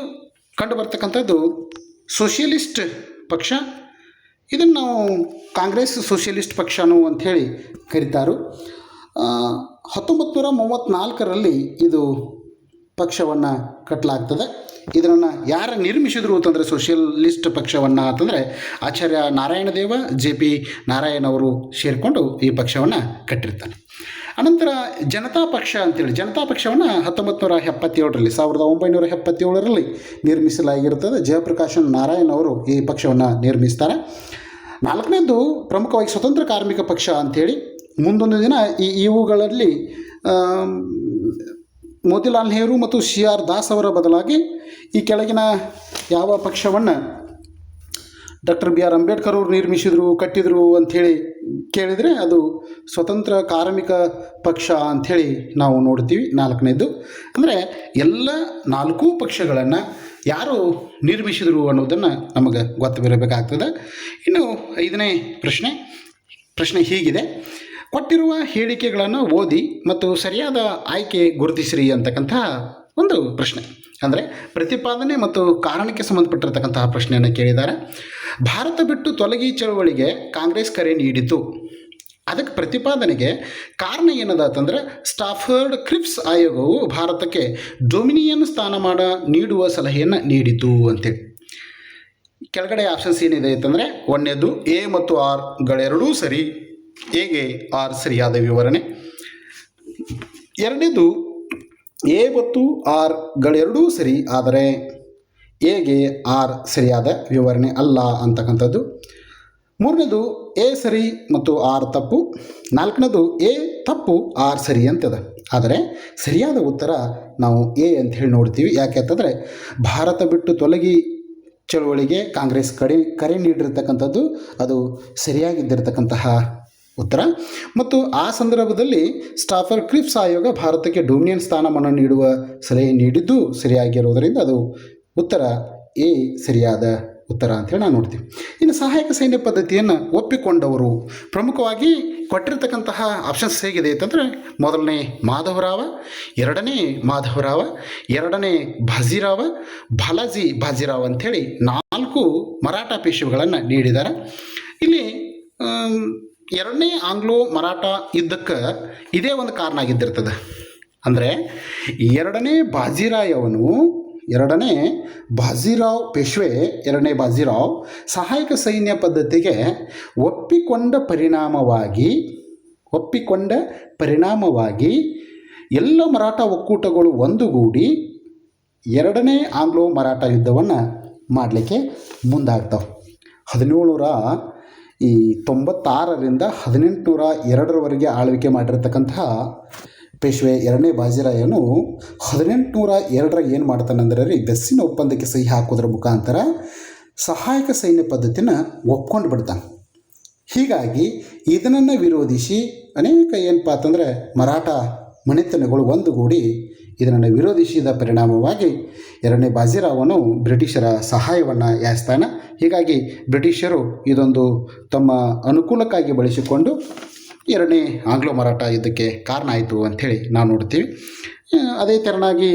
ಕಂಡು ಬರ್ತಕ್ಕಂಥದ್ದು ಸೋಷಿಯಲಿಸ್ಟ್ ಪಕ್ಷ. ಇದನ್ನು ನಾವು ಕಾಂಗ್ರೆಸ್ ಸೋಷಿಯಲಿಸ್ಟ್ ಪಕ್ಷನೂ ಅಂಥೇಳಿ ಕರೀತಾರೆ. 1934ರಲ್ಲಿ ಇದು ಪಕ್ಷವನ್ನು ಕಟ್ಟಲಾಗ್ತದೆ. ಇದನ್ನು ಯಾರು ನಿರ್ಮಿಸಿದರು ಅಂತಂದರೆ ಸೋಷಿಯಲಿಸ್ಟ್ ಪಕ್ಷವನ್ನು ಅಂತಂದರೆ ಆಚಾರ್ಯ ನಾರಾಯಣ ದೇವ, JP ನಾರಾಯಣ್ ಅವರು ಸೇರಿಕೊಂಡು ಈ ಪಕ್ಷವನ್ನು ಕಟ್ಟಿರ್ತಾನೆ. ಅನಂತರ ಜನತಾ ಪಕ್ಷ ಅಂತೇಳಿ ಜನತಾ ಪಕ್ಷವನ್ನು 1977ರಲ್ಲಿ ನಿರ್ಮಿಸಲಾಗಿರುತ್ತದೆ. ಜಯಪ್ರಕಾಶ್ ನಾರಾಯಣ್ ಅವರು ಈ ಪಕ್ಷವನ್ನು ನಿರ್ಮಿಸ್ತಾರೆ. 4ನೇದು ಪ್ರಮುಖವಾಗಿ ಸ್ವತಂತ್ರ ಕಾರ್ಮಿಕ ಪಕ್ಷ ಅಂಥೇಳಿ. ಮುಂದೊಂದು ದಿನ ಇವುಗಳಲ್ಲಿ ಮೋತಿಲಾಲ್ ನೆಹರು ಮತ್ತು ಸಿ ಆರ್ ದಾಸ್ ಅವರ ಬದಲಾಗಿ ಈ ಕೆಳಗಿನ ಯಾವ ಪಕ್ಷವನ್ನು ಡಾಕ್ಟರ್ BR ಅಂಬೇಡ್ಕರ್ ಅವರು ಕಟ್ಟಿದರು ಅಂಥೇಳಿ ಕೇಳಿದರೆ ಅದು ಸ್ವತಂತ್ರ ಕಾರ್ಮಿಕ ಪಕ್ಷ ಅಂಥೇಳಿ ನಾವು ನೋಡ್ತೀವಿ. 4ನೇದು ಅಂದರೆ ಎಲ್ಲ 4 ಪಕ್ಷಗಳನ್ನು ಯಾರು ನಿರ್ಮಿಸಿದರು ಅನ್ನೋದನ್ನು ನಮಗೆ ಗೊತ್ತಿರಬೇಕಾಗ್ತದೆ. ಇನ್ನು 5ನೇ ಪ್ರಶ್ನೆ ಹೀಗಿದೆ, ಕೊಟ್ಟಿರುವ ಹೇಳಿಕೆಗಳನ್ನು ಓದಿ ಮತ್ತು ಸರಿಯಾದ ಆಯ್ಕೆ ಗುರುತಿಸಿರಿ ಅಂತಕ್ಕಂಥ ಒಂದು ಪ್ರಶ್ನೆ. ಅಂದರೆ ಪ್ರತಿಪಾದನೆ ಮತ್ತು ಕಾರಣಕ್ಕೆ ಸಂಬಂಧಪಟ್ಟಿರ್ತಕ್ಕಂತಹ ಪ್ರಶ್ನೆಯನ್ನು ಕೇಳಿದ್ದಾರೆ. ಭಾರತ ಬಿಟ್ಟು ತೊಲಗಿ ಚಳವಳಿಗೆ ಕಾಂಗ್ರೆಸ್ ಕರೆ ನೀಡಿತು. ಅದಕ್ಕೆ ಪ್ರತಿಪಾದನೆಗೆ ಕಾರಣ ಏನದ ಅಂತಂದರೆ ಸ್ಟಾಫರ್ಡ್ ಕ್ರಿಪ್ಸ್ ಆಯೋಗವು ಭಾರತಕ್ಕೆ ಡೊಮಿನಿಯನ್ ಸ್ಥಾನಮಾನ ನೀಡುವ ಸಲಹೆಯನ್ನು ನೀಡಿತು ಅಂತೇಳಿ. ಕೆಳಗಡೆ ಆಪ್ಷನ್ಸ್ ಏನಿದೆ ಅಂತಂದರೆ 1ನೇದು ಎ ಮತ್ತು ಆರ್ಗಳೆರಡೂ ಸರಿ, ಎಗೆ ಆರ್ ಸರಿಯಾದ ವಿವರಣೆ. 2ನೇದು ಎ ಮತ್ತು ಆರ್ಗಳೆರಡೂ ಸರಿ, ಆದರೆ ಎಗೆ ಆರ್ ಸರಿಯಾದ ವಿವರಣೆ ಅಲ್ಲ ಅಂತಕ್ಕಂಥದ್ದು. 3ನೇದು ಎ ಸರಿ ಮತ್ತು ಆರ್ ತಪ್ಪು. 4ನೇದು ಎ ತಪ್ಪು ಆರ್ ಸರಿ ಅಂತದ. ಆದರೆ ಸರಿಯಾದ ಉತ್ತರ ನಾವು ಎ ಅಂತ ಹೇಳಿ ನೋಡ್ತೀವಿ. ಯಾಕೆ ಅಂತಂದರೆ ಭಾರತ ಬಿಟ್ಟು ತೊಲಗಿ ಚಳುವಳಿಗೆ ಕಾಂಗ್ರೆಸ್ ಕರೆ ನೀಡಿರ್ತಕ್ಕಂಥದ್ದು ಅದು ಸರಿಯಾಗಿದ್ದಿರತಕ್ಕಂತಹ ಉತ್ತರ. ಮತ್ತು ಆ ಸಂದರ್ಭದಲ್ಲಿ ಸ್ಟಾಫರ್ಡ್ ಕ್ರಿಪ್ಸ್ ಆಯೋಗ ಭಾರತಕ್ಕೆ ಡೊಮಿನಿಯನ್ ಸ್ಥಾನಮಾನ ನೀಡುವ ಸಲಹೆ ನೀಡಿದ್ದು ಸರಿಯಾಗಿರುವುದರಿಂದ ಅದು ಉತ್ತರ ಎ ಸರಿಯಾದ ಉತ್ತರ ಅಂಥೇಳಿ ನಾವು ನೋಡ್ತೀವಿ. ಇನ್ನು ಸಹಾಯಕ ಸೈನ್ಯ ಪದ್ಧತಿಯನ್ನು ಒಪ್ಪಿಕೊಂಡವರು ಪ್ರಮುಖವಾಗಿ ಕೊಟ್ಟಿರ್ತಕ್ಕಂತಹ ಆಪ್ಷನ್ಸ್ ಹೇಗಿದೆ ಅಂತಂದರೆ 1ನೇ ಮಾಧವರಾವ, 2ನೇ ಮಾಧವರಾವ, 2ನೇ ಬಾಜಿರಾವ, ಬಾಜಿರಾವ್ ಅಂಥೇಳಿ 4 ಮರಾಠ ಪೇಶ್ವೆಗಳನ್ನು ನೀಡಿದ್ದಾರೆ. ಇಲ್ಲಿ ಎರಡನೇ ಆಂಗ್ಲೋ ಮರಾಠ ಯುದ್ಧಕ್ಕೆ ಇದೇ ಒಂದು ಕಾರಣ ಆಗಿದ್ದಿರ್ತದೆ. ಅಂದರೆ ಎರಡನೇ ಬಾಜಿರಾವ್ ಪೇಶ್ವೆ ಎರಡನೇ ಬಾಜಿರಾವ್ ಸಹಾಯಕ ಸೈನ್ಯ ಪದ್ಧತಿಗೆ ಒಪ್ಪಿಕೊಂಡ ಪರಿಣಾಮವಾಗಿ ಎಲ್ಲ ಮರಾಠ ಒಕ್ಕೂಟಗಳು ಒಂದುಗೂಡಿ ಎರಡನೇ ಆಂಗ್ಲೋ ಮರಾಠ ಯುದ್ಧವನ್ನು ಮಾಡಲಿಕ್ಕೆ ಮುಂದಾಗ್ತವೆ. 1796ರಿಂದ 1802ರವರೆಗೆ ಆಳ್ವಿಕೆ ಮಾಡಿರ್ತಕ್ಕಂತಹ ಪೇಶ್ವೆ ಎರಡನೇ ಬಾಜಿರಾಯನು 1802 ಏನು ಮಾಡ್ತಾನಂದ್ರೆ ಬೆಸ್ಸಿನ ಒಪ್ಪಂದಕ್ಕೆ ಸಹಿ ಹಾಕೋದ್ರ ಮುಖಾಂತರ ಸಹಾಯಕ ಸೈನ್ಯ ಪದ್ಧತಿನ ಒಪ್ಕೊಂಡು ಬಿಡ್ತಾನೆ. ಹೀಗಾಗಿ ಇದನ್ನು ವಿರೋಧಿಸಿ ಅನೇಕ ಏನಪ್ಪ ಅಂತಂದರೆ ಮರಾಠ ಮನೆತನಗಳು ಒಂದುಗೂಡಿ ಇದನ್ನು ವಿರೋಧಿಸಿದ ಪರಿಣಾಮವಾಗಿ ಎರಡನೇ ಬಾಜಿರಾವನು ಬ್ರಿಟಿಷರ ಸಹಾಯವನ್ನು ಯಾಚಿಸ್ತಾನೆ. ಹೀಗಾಗಿ ಬ್ರಿಟಿಷರು ಇದೊಂದು ತಮ್ಮ ಅನುಕೂಲಕ್ಕಾಗಿ ಬಳಸಿಕೊಂಡು ಎರಡನೇ ಆಂಗ್ಲೋ ಮರಾಠ ಯುದ್ಧಕ್ಕೆ ಕಾರಣ ಆಯಿತು ಅಂಥೇಳಿ ನಾವು ನೋಡ್ತೀವಿ. ಅದೇ ತೆರನಾಗಿ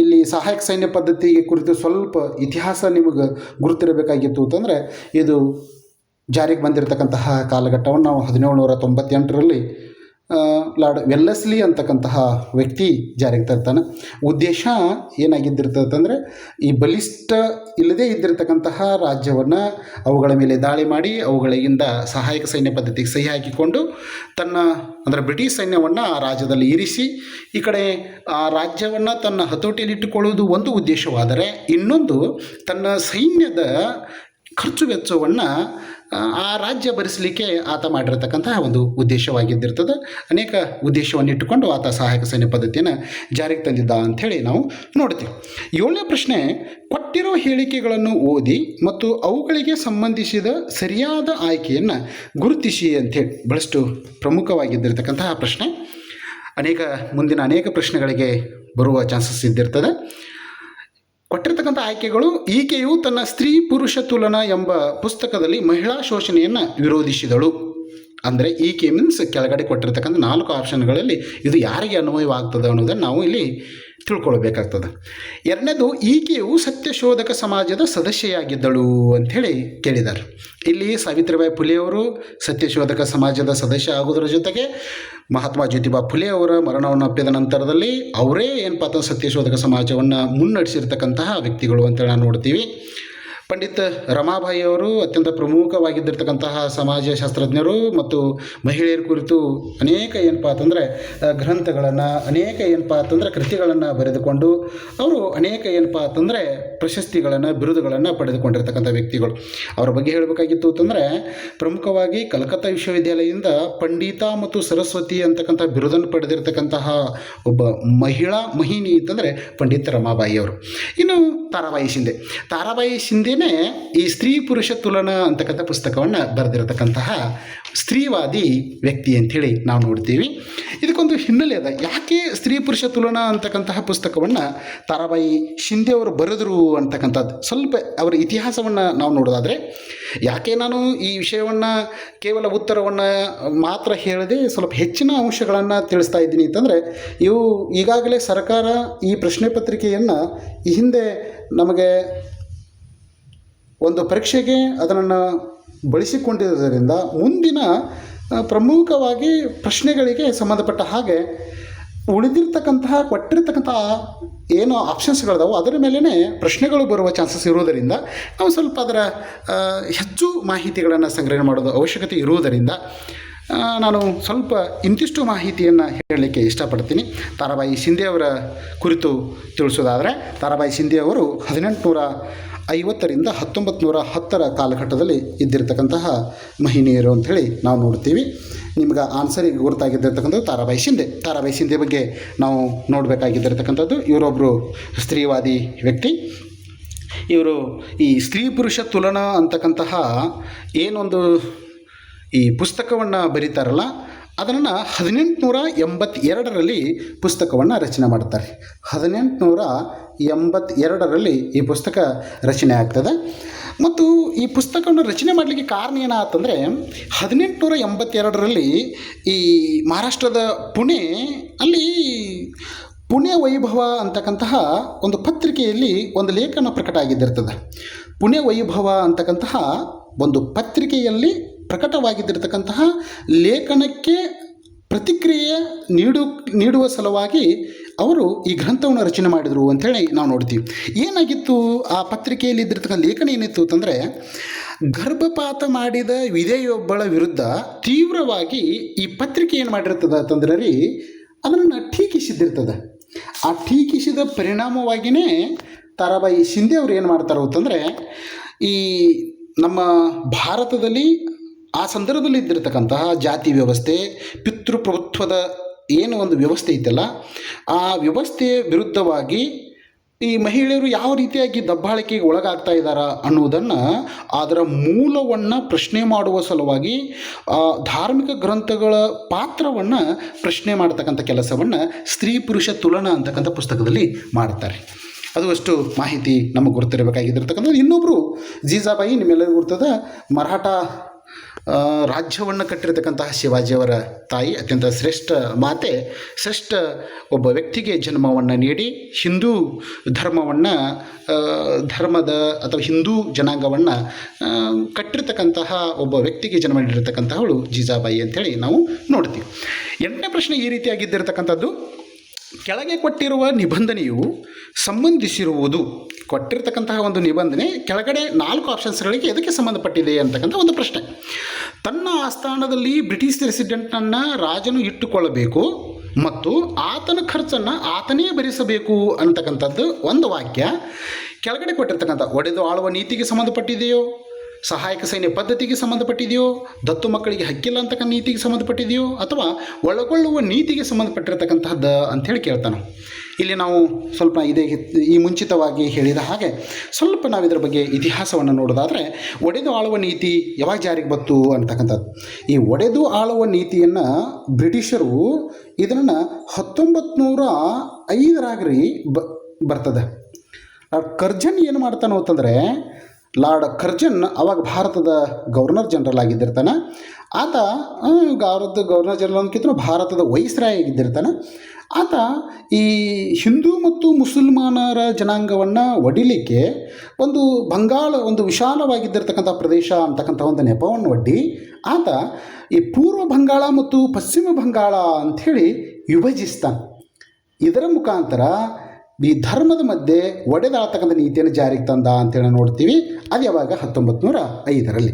ಇಲ್ಲಿ ಸಹಾಯಕ ಸೈನ್ಯ ಪದ್ಧತಿಗೆ ಕುರಿತು ಸ್ವಲ್ಪ ಇತಿಹಾಸ ನಿಮಗೆ ಗುರುತಿರಬೇಕಾಗಿತ್ತು ಅಂತಂದರೆ ಇದು ಜಾರಿಗೆ ಬಂದಿರತಕ್ಕಂತಹ ಕಾಲಘಟ್ಟವನ್ನು ನಾವು 1798ರಲ್ಲಿ ಲಾರ್ಡ್ ವೆಲ್ಲೆಸ್ಲಿ ಅಂತಕ್ಕಂತಹ ವ್ಯಕ್ತಿ ಜಾರಿಗೆ ತರ್ತಾನೆ. ಉದ್ದೇಶ ಏನಾಗಿದ್ದಿರ್ತದಂದರೆ ಈ ಬಲಿಷ್ಠ ಇಲ್ಲದೇ ಇದ್ದಿರತಕ್ಕಂತಹ ರಾಜ್ಯವನ್ನು ಅವುಗಳ ಮೇಲೆ ದಾಳಿ ಮಾಡಿ ಅವುಗಳಿಂದ ಸಹಾಯಕ ಸೈನ್ಯ ಪದ್ಧತಿಗೆ ಸಹಿ ಹಾಕಿಕೊಂಡು ಅಂದರೆ ಬ್ರಿಟಿಷ್ ಸೈನ್ಯವನ್ನು ಆ ರಾಜ್ಯದಲ್ಲಿ ಇರಿಸಿ ಈ ಕಡೆ ಆ ರಾಜ್ಯವನ್ನು ತನ್ನ ಹತೋಟಿಯಲ್ಲಿಟ್ಟುಕೊಳ್ಳುವುದು ಒಂದು ಉದ್ದೇಶವಾದರೆ, ಇನ್ನೊಂದು ತನ್ನ ಸೈನ್ಯದ ಖರ್ಚು ವೆಚ್ಚವನ್ನು ಆ ರಾಜ್ಯ ಭರಿಸಲಿಕ್ಕೆ ಆತ ಮಾಡಿರತಕ್ಕಂತಹ ಒಂದು ಉದ್ದೇಶವಾಗಿದ್ದಿರ್ತದೆ. ಅನೇಕ ಉದ್ದೇಶವನ್ನು ಇಟ್ಟುಕೊಂಡು ಆತ ಸಹಾಯಕ ಸೈನ್ಯ ಪದ್ಧತಿಯನ್ನು ಜಾರಿಗೆ ತಂದಿದ್ದ ಅಂಥೇಳಿ ನಾವು ನೋಡ್ತೀವಿ. 7ನೇ ಪ್ರಶ್ನೆ, ಕೊಟ್ಟಿರೋ ಹೇಳಿಕೆಗಳನ್ನು ಓದಿ ಮತ್ತು ಅವುಗಳಿಗೆ ಸಂಬಂಧಿಸಿದ ಸರಿಯಾದ ಆಯ್ಕೆಯನ್ನು ಗುರುತಿಸಿ ಅಂಥೇಳಿ ಬಹಳಷ್ಟು ಪ್ರಮುಖವಾಗಿದ್ದಿರತಕ್ಕಂತಹ ಪ್ರಶ್ನೆ. ಮುಂದಿನ ಅನೇಕ ಪ್ರಶ್ನೆಗಳಿಗೆ ಬರುವ ಚಾನ್ಸಸ್ ಇದ್ದಿರ್ತದೆ. ಕೊಟ್ಟಿರ್ತಕ್ಕಂಥ ಆಯ್ಕೆಗಳು: ಈಕೆಯು ತನ್ನ ಸ್ತ್ರೀ ಪುರುಷ ತುಲನಾ ಎಂಬ ಪುಸ್ತಕದಲ್ಲಿ ಮಹಿಳಾ ಶೋಷಣೆಯನ್ನು ವಿರೋಧಿಸಿದಳು. ಅಂದರೆ ಈಕೆ ಮೀನ್ಸ್ ಕೆಳಗಡೆ ಕೊಟ್ಟಿರ್ತಕ್ಕಂಥ 4 ಆಪ್ಷನ್ಗಳಲ್ಲಿ ಇದು ಯಾರಿಗೆ ಅನ್ವಯವಾಗ್ತದೆ ಅನ್ನೋದನ್ನು ನಾವು ಇಲ್ಲಿ ತಿಳ್ಕೊಳ್ಬೇಕಾಗ್ತದೆ. 2ನೇದು, ಈಕೆಯು ಸತ್ಯಶೋಧಕ ಸಮಾಜದ ಸದಸ್ಯೆಯಾಗಿದ್ದಳು ಅಂಥೇಳಿ ಕೇಳಿದ್ದಾರೆ. ಇಲ್ಲಿ ಸಾವಿತ್ರಿಬಾಯಿ ಫುಲೆಯವರು ಸತ್ಯಶೋಧಕ ಸಮಾಜದ ಸದಸ್ಯ ಆಗೋದ್ರ ಜೊತೆಗೆ ಮಹಾತ್ಮ ಜ್ಯೋತಿಬಾ ಫುಲೆ ಅವರ ಮರಣವನ್ನು ಅಪ್ಪಿದ ನಂತರದಲ್ಲಿ ಅವರೇ ಏನಪ್ಪ ಅಂತ ಸತ್ಯಶೋಧಕ ಸಮಾಜವನ್ನು ಮುನ್ನಡೆಸಿರ್ತಕ್ಕಂತಹ ವ್ಯಕ್ತಿಗಳು ಅಂತೇಳಿ ನಾವು ನೋಡ್ತೀವಿ. ಪಂಡಿತ್ ರಮಾಬಾಯಿಯವರು ಅತ್ಯಂತ ಪ್ರಮುಖವಾಗಿದ್ದಿರ್ತಕ್ಕಂತಹ ಸಮಾಜಶಾಸ್ತ್ರಜ್ಞರು ಮತ್ತು ಮಹಿಳೆಯರ ಕುರಿತು ಅನೇಕ ಏನಪ್ಪ ಅಂತಂದರೆ ಗ್ರಂಥಗಳನ್ನು, ಅನೇಕ ಏನಪ್ಪ ಅಂತಂದರೆ ಕೃತಿಗಳನ್ನು ಬರೆದುಕೊಂಡು ಅವರು ಅನೇಕ ಏನಪ್ಪ ಅಂತಂದರೆ ಪ್ರಶಸ್ತಿಗಳನ್ನು, ಬಿರುದುಗಳನ್ನು ಪಡೆದುಕೊಂಡಿರ್ತಕ್ಕಂಥ ವ್ಯಕ್ತಿಗಳು. ಅವರ ಬಗ್ಗೆ ಹೇಳಬೇಕಾಗಿತ್ತು ಅಂತಂದರೆ ಪ್ರಮುಖವಾಗಿ ಕಲ್ಕತ್ತಾ ವಿಶ್ವವಿದ್ಯಾಲಯದಿಂದ ಪಂಡಿತ ಮತ್ತು ಸರಸ್ವತಿ ಅಂತಕ್ಕಂಥ ಬಿರುದನ್ನು ಪಡೆದಿರ್ತಕ್ಕಂತಹ ಒಬ್ಬ ಮಹಿನಿ ಅಂತಂದರೆ ಪಂಡಿತ್ ರಮಾಬಾಯಿಯವರು. ಇನ್ನು ತಾರಾಬಾಯಿ ಶಿಂದೆನೇ ಈ ಸ್ತ್ರೀ ಪುರುಷ ತುಲನಾ ಅಂತಕ್ಕಂಥ ಪುಸ್ತಕವನ್ನು ಬರೆದಿರತಕ್ಕಂತಹ ಸ್ತ್ರೀವಾದಿ ವ್ಯಕ್ತಿ ಅಂಥೇಳಿ ನಾವು ನೋಡ್ತೀವಿ. ಇದಕ್ಕೊಂದು ಹಿನ್ನೆಲೆ ಅದ. ಯಾಕೆ ಸ್ತ್ರೀ ಪುರುಷ ತುಲನಾ ಅಂತಕ್ಕಂತಹ ಪುಸ್ತಕವನ್ನು ತಾರಾಬಾಯಿ ಶಿಂದೆ ಅವರು ಬರೆದರು ಅಂತಕ್ಕಂಥದ್ದು ಸ್ವಲ್ಪ ಅವರ ಇತಿಹಾಸವನ್ನು ನಾವು ನೋಡೋದಾದರೆ, ಯಾಕೆ ನಾನು ಈ ವಿಷಯವನ್ನು ಕೇವಲ ಉತ್ತರವನ್ನು ಮಾತ್ರ ಹೇಳದೆ ಸ್ವಲ್ಪ ಹೆಚ್ಚಿನ ಅಂಶಗಳನ್ನು ತಿಳಿಸ್ತಾ ಇದ್ದೀನಿ ಅಂತಂದರೆ, ಇವು ಈಗಾಗಲೇ ಸರ್ಕಾರ ಈ ಪ್ರಶ್ನೆ ಪತ್ರಿಕೆಯನ್ನು ಈ ಹಿಂದೆ ನಮಗೆ ಒಂದು ಪರೀಕ್ಷೆಗೆ ಅದನ್ನು ಬಳಸಿಕೊಂಡಿರುವುದರಿಂದ ಮುಂದಿನ ಪ್ರಮುಖವಾಗಿ ಪ್ರಶ್ನೆಗಳಿಗೆ ಸಂಬಂಧಪಟ್ಟ ಹಾಗೆ ಕೊಟ್ಟಿರ್ತಕ್ಕಂಥ ಏನು ಆಪ್ಷನ್ಸ್ಗಳಿದಾವೆ ಅದರ ಮೇಲೇ ಪ್ರಶ್ನೆಗಳು ಬರುವ ಚಾನ್ಸಸ್ ಇರುವುದರಿಂದ ನಾವು ಸ್ವಲ್ಪ ಅದರ ಹೆಚ್ಚು ಮಾಹಿತಿಗಳನ್ನು ಸಂಗ್ರಹಣೆ ಮಾಡೋದು ಅವಶ್ಯಕತೆ ಇರುವುದರಿಂದ ನಾನು ಸ್ವಲ್ಪ ಇಂತಿಷ್ಟು ಮಾಹಿತಿಯನ್ನು ಹೇಳಲಿಕ್ಕೆ ಇಷ್ಟಪಡ್ತೀನಿ. ತಾರಾಬಾಯಿ ಶಿಂದೆ ಅವರ ಕುರಿತು ತಿಳಿಸೋದಾದರೆ, ತಾರಾಬಾಯಿ ಶಿಂದೆ ಅವರು 1850ರಿಂದ 1910 ಕಾಲಘಟ್ಟದಲ್ಲಿ ಇದ್ದಿರತಕ್ಕಂತಹ ಮಹಿಳೆಯರು ಅಂಥೇಳಿ ನಾವು ನೋಡ್ತೀವಿ. ನಿಮ್ಗೆ ಆನ್ಸರಿಗೆ ಗುರುತಾಗಿದ್ದಿರ್ತಕ್ಕಂಥದ್ದು ತಾರಾಬಾಯಿ ಶಿಂದೆ ಬಗ್ಗೆ ನಾವು ನೋಡಬೇಕಾಗಿದ್ದಿರ್ತಕ್ಕಂಥದ್ದು. ಇವರೊಬ್ಬರು ಸ್ತ್ರೀವಾದಿ ವ್ಯಕ್ತಿ. ಇವರು ಈ ಸ್ತ್ರೀ ಪುರುಷ ತುಲನಾ ಅಂತಕ್ಕಂತಹ ಏನೊಂದು ಈ ಪುಸ್ತಕವನ್ನು ಬರೀತಾರಲ್ಲ ಅದನ್ನು 1882ರಲ್ಲಿ ಪುಸ್ತಕವನ್ನು ರಚನೆ ಮಾಡ್ತಾರೆ. 1882ರಲ್ಲಿ ಈ ಪುಸ್ತಕ ರಚನೆ ಆಗ್ತದೆ. ಮತ್ತು ಈ ಪುಸ್ತಕವನ್ನು ರಚನೆ ಮಾಡಲಿಕ್ಕೆ ಕಾರಣ ಏನಾಯ್ತಂದರೆ, 1882ರಲ್ಲಿ ಈ ಮಹಾರಾಷ್ಟ್ರದ ಅಲ್ಲಿ ಪುಣೆ ವೈಭವ ಅಂತಕ್ಕಂತಹ ಒಂದು ಪತ್ರಿಕೆಯಲ್ಲಿ ಒಂದು ಲೇಖನ ಪ್ರಕಟ ಆಗಿದ್ದಿರ್ತದೆ. ಪುಣೆ ವೈಭವ ಅಂತಕ್ಕಂತಹ ಒಂದು ಪತ್ರಿಕೆಯಲ್ಲಿ ಪ್ರಕಟವಾಗಿದ್ದಿರತಕ್ಕಂತಹ ಲೇಖನಕ್ಕೆ ಪ್ರತಿಕ್ರಿಯೆ ನೀಡುವ ಸಲುವಾಗಿ ಅವರು ಈ ಗ್ರಂಥವನ್ನು ರಚನೆ ಮಾಡಿದರು ಅಂಥೇಳಿ ನಾವು ನೋಡ್ತೀವಿ. ಏನಾಗಿತ್ತು ಆ ಪತ್ರಿಕೆಯಲ್ಲಿ ಇದ್ದಿರ್ತಕ್ಕಂಥ ಲೇಖನ ಏನಿತ್ತು ಅಂತಂದರೆ, ಗರ್ಭಪಾತ ಮಾಡಿದ ವಿಧವೆಯೊಬ್ಬಳ ವಿರುದ್ಧ ತೀವ್ರವಾಗಿ ಈ ಪತ್ರಿಕೆ ಏನು ಮಾಡಿರ್ತದೆ ಅಂತಂದ್ರೆ ರೀ, ಅದನ್ನು ಟೀಕಿಸಿದ್ದಿರ್ತದೆ. ಆ ಟೀಕಿಸಿದ ಪರಿಣಾಮವಾಗಿಯೇ ತಾರಾಬಾಯಿ ಶಿಂದೆ ಅವರು ಏನು ಮಾಡ್ತಾರೆ ಅಂತಂದರೆ, ಈ ನಮ್ಮ ಭಾರತದಲ್ಲಿ ಆ ಸಂದರ್ಭದಲ್ಲಿ ಇದ್ದಿರತಕ್ಕಂತಹ ಜಾತಿ ವ್ಯವಸ್ಥೆ, ಪಿತೃಪ್ರಭುತ್ವದ ಏನು ಒಂದು ವ್ಯವಸ್ಥೆ ಐತಲ್ಲ, ಆ ವ್ಯವಸ್ಥೆಯ ವಿರುದ್ಧವಾಗಿ ಈ ಮಹಿಳೆಯರು ಯಾವ ರೀತಿಯಾಗಿ ದಬ್ಬಾಳಿಕೆಗೆ ಒಳಗಾಗ್ತಾ ಇದ್ದಾರಾ ಅನ್ನುವುದನ್ನು, ಅದರ ಮೂಲವನ್ನು ಪ್ರಶ್ನೆ ಮಾಡುವ ಸಲುವಾಗಿ ಧಾರ್ಮಿಕ ಗ್ರಂಥಗಳ ಪಾತ್ರವನ್ನು ಪ್ರಶ್ನೆ ಮಾಡ್ತಕ್ಕಂಥ ಕೆಲಸವನ್ನು ಸ್ತ್ರೀ ಪುರುಷ ತುಲನಾ ಅಂತಕ್ಕಂಥ ಪುಸ್ತಕದಲ್ಲಿ ಮಾಡ್ತಾರೆ. ಅದು ಅಷ್ಟು ಮಾಹಿತಿ ನಮಗೆ ಗುರುತಿರಬೇಕಾಗಿದ್ದಿರ್ತಕ್ಕಂಥದ್ದು. ಇನ್ನೊಬ್ಬರು ಜೀಜಾಬಾಯಿ, ನಿಮ್ಮೆಲ್ಲರಿಗೂ ಗುರ್ತದ, ಮರಾಠ ರಾಜ್ಯವನ್ನು ಕಟ್ಟಿರ್ತಕ್ಕಂತಹ ಶಿವಾಜಿಯವರ ತಾಯಿ, ಅತ್ಯಂತ ಶ್ರೇಷ್ಠ ಮಾತೆ, ಶ್ರೇಷ್ಠ ಒಬ್ಬ ವ್ಯಕ್ತಿಗೆ ಜನ್ಮವನ್ನು ನೀಡಿ ಹಿಂದೂ ಧರ್ಮದ ಅಥವಾ ಹಿಂದೂ ಜನಾಂಗವನ್ನು ಕಟ್ಟಿರ್ತಕ್ಕಂತಹ ಒಬ್ಬ ವ್ಯಕ್ತಿಗೆ ಜನ್ಮ ನೀಡಿರ್ತಕ್ಕಂತಹವಳು ಜೀಜಾಬಾಯಿ ಅಂಥೇಳಿ ನಾವು ನೋಡ್ತೀವಿ. 8ನೇ ಪ್ರಶ್ನೆ ಈ ರೀತಿಯಾಗಿದ್ದಿರ್ತಕ್ಕಂಥದ್ದು, ಕೆಳಗೆ ಕೊಟ್ಟಿರುವ ನಿಬಂಧನೆಯು ಸಂಬಂಧಿಸಿರುವುದು, ಕೊಟ್ಟಿರ್ತಕ್ಕಂತಹ ಒಂದು ನಿಬಂಧನೆ ಕೆಳಗಡೆ 4 ಆಪ್ಷನ್ಸ್ಗಳಿಗೆ ಎದಕ್ಕೆ ಸಂಬಂಧಪಟ್ಟಿದೆ ಅಂತಕ್ಕಂಥ ಒಂದು ಪ್ರಶ್ನೆ. ತನ್ನ ಆಸ್ಥಾನದಲ್ಲಿ ಬ್ರಿಟಿಷ್ ರೆಸಿಡೆಂಟನ್ನು ರಾಜನು ಇಟ್ಟುಕೊಳ್ಳಬೇಕು ಮತ್ತು ಆತನ ಖರ್ಚನ್ನು ಆತನೇ ಭರಿಸಬೇಕು ಅಂತಕ್ಕಂಥದ್ದು ಒಂದು ವಾಕ್ಯ. ಕೆಳಗಡೆ ಕೊಟ್ಟಿರ್ತಕ್ಕಂಥ ಒಡೆದು ಆಳುವ ನೀತಿಗೆ ಸಂಬಂಧಪಟ್ಟಿದೆಯೋ, ಸಹಾಯಕ ಸೈನ್ಯ ಪದ್ಧತಿಗೆ ಸಂಬಂಧಪಟ್ಟಿದೆಯೋ, ದತ್ತು ಮಕ್ಕಳಿಗೆ ಹಕ್ಕಿಲ್ಲ ಅಂತಕ್ಕಂಥ ನೀತಿಗೆ ಸಂಬಂಧಪಟ್ಟಿದೆಯೋ, ಅಥವಾ ಒಳಗೊಳ್ಳುವ ನೀತಿಗೆ ಸಂಬಂಧಪಟ್ಟಿರ್ತಕ್ಕಂತಹದ್ದು ಅಂಥೇಳಿ ಕೇಳ್ತಾನೆ. ಇಲ್ಲಿ ನಾವು ಸ್ವಲ್ಪ ಈ ಮುಂಚಿತವಾಗಿ ಹೇಳಿದ ಹಾಗೆ ಸ್ವಲ್ಪ ನಾವು ಇದರ ಬಗ್ಗೆ ಇತಿಹಾಸವನ್ನು ನೋಡೋದಾದರೆ, ಒಡೆದು ಆಳುವ ನೀತಿ ಯಾವಾಗ ಜಾರಿಗೆ ಬಂತು ಅಂತಕ್ಕಂಥದ್ದು. ಈ ಒಡೆದು ಆಳುವ ನೀತಿಯನ್ನು ಬ್ರಿಟಿಷರು ಇದನ್ನು 1905 ಬರ್ತದೆ. ಕರ್ಜನ್ ಏನು ಮಾಡ್ತಾನೋ ಅಂತಂದರೆ, ಲಾರ್ಡ್ ಕರ್ಜನ್ ಅವಾಗ ಭಾರತದ ಗವರ್ನರ್ ಜನರಲ್ ಆಗಿದ್ದಿರ್ತಾನೆ. ಆತ ಗವರ್ನರ್ ಜನರಲ್ ಅಂದ್ಕಿಂತ ಭಾರತದ ವೈಸ್ರಾಯ್ ಆಗಿದ್ದಿರ್ತಾನೆ. ಆತ ಈ ಹಿಂದೂ ಮತ್ತು ಮುಸಲ್ಮಾನರ ಜನಾಂಗವನ್ನು ಒಡಿಲಿಕ್ಕೆ ಒಂದು ವಿಶಾಲವಾಗಿದ್ದಿರ್ತಕ್ಕಂಥ ಪ್ರದೇಶ ಅಂತಕ್ಕಂಥ ಒಂದು ನೆಪವನ್ನು ಒಡ್ಡಿ ಆತ ಈ ಪೂರ್ವ ಬಂಗಾಳ ಮತ್ತು ಪಶ್ಚಿಮ ಬಂಗಾಳ ಅಂಥೇಳಿ ವಿಭಜಿಸ್ತಾನೆ. ಇದರ ಮುಖಾಂತರ ಈ ಧರ್ಮದ ಮಧ್ಯೆ ಒಡೆದಾಡ್ತಕ್ಕಂಥ ನೀತಿಯನ್ನು ಜಾರಿಗೆ ತಂದ ಅಂತೇಳಿ ನೋಡ್ತೀವಿ. ಅದು ಯಾವಾಗ? 1905.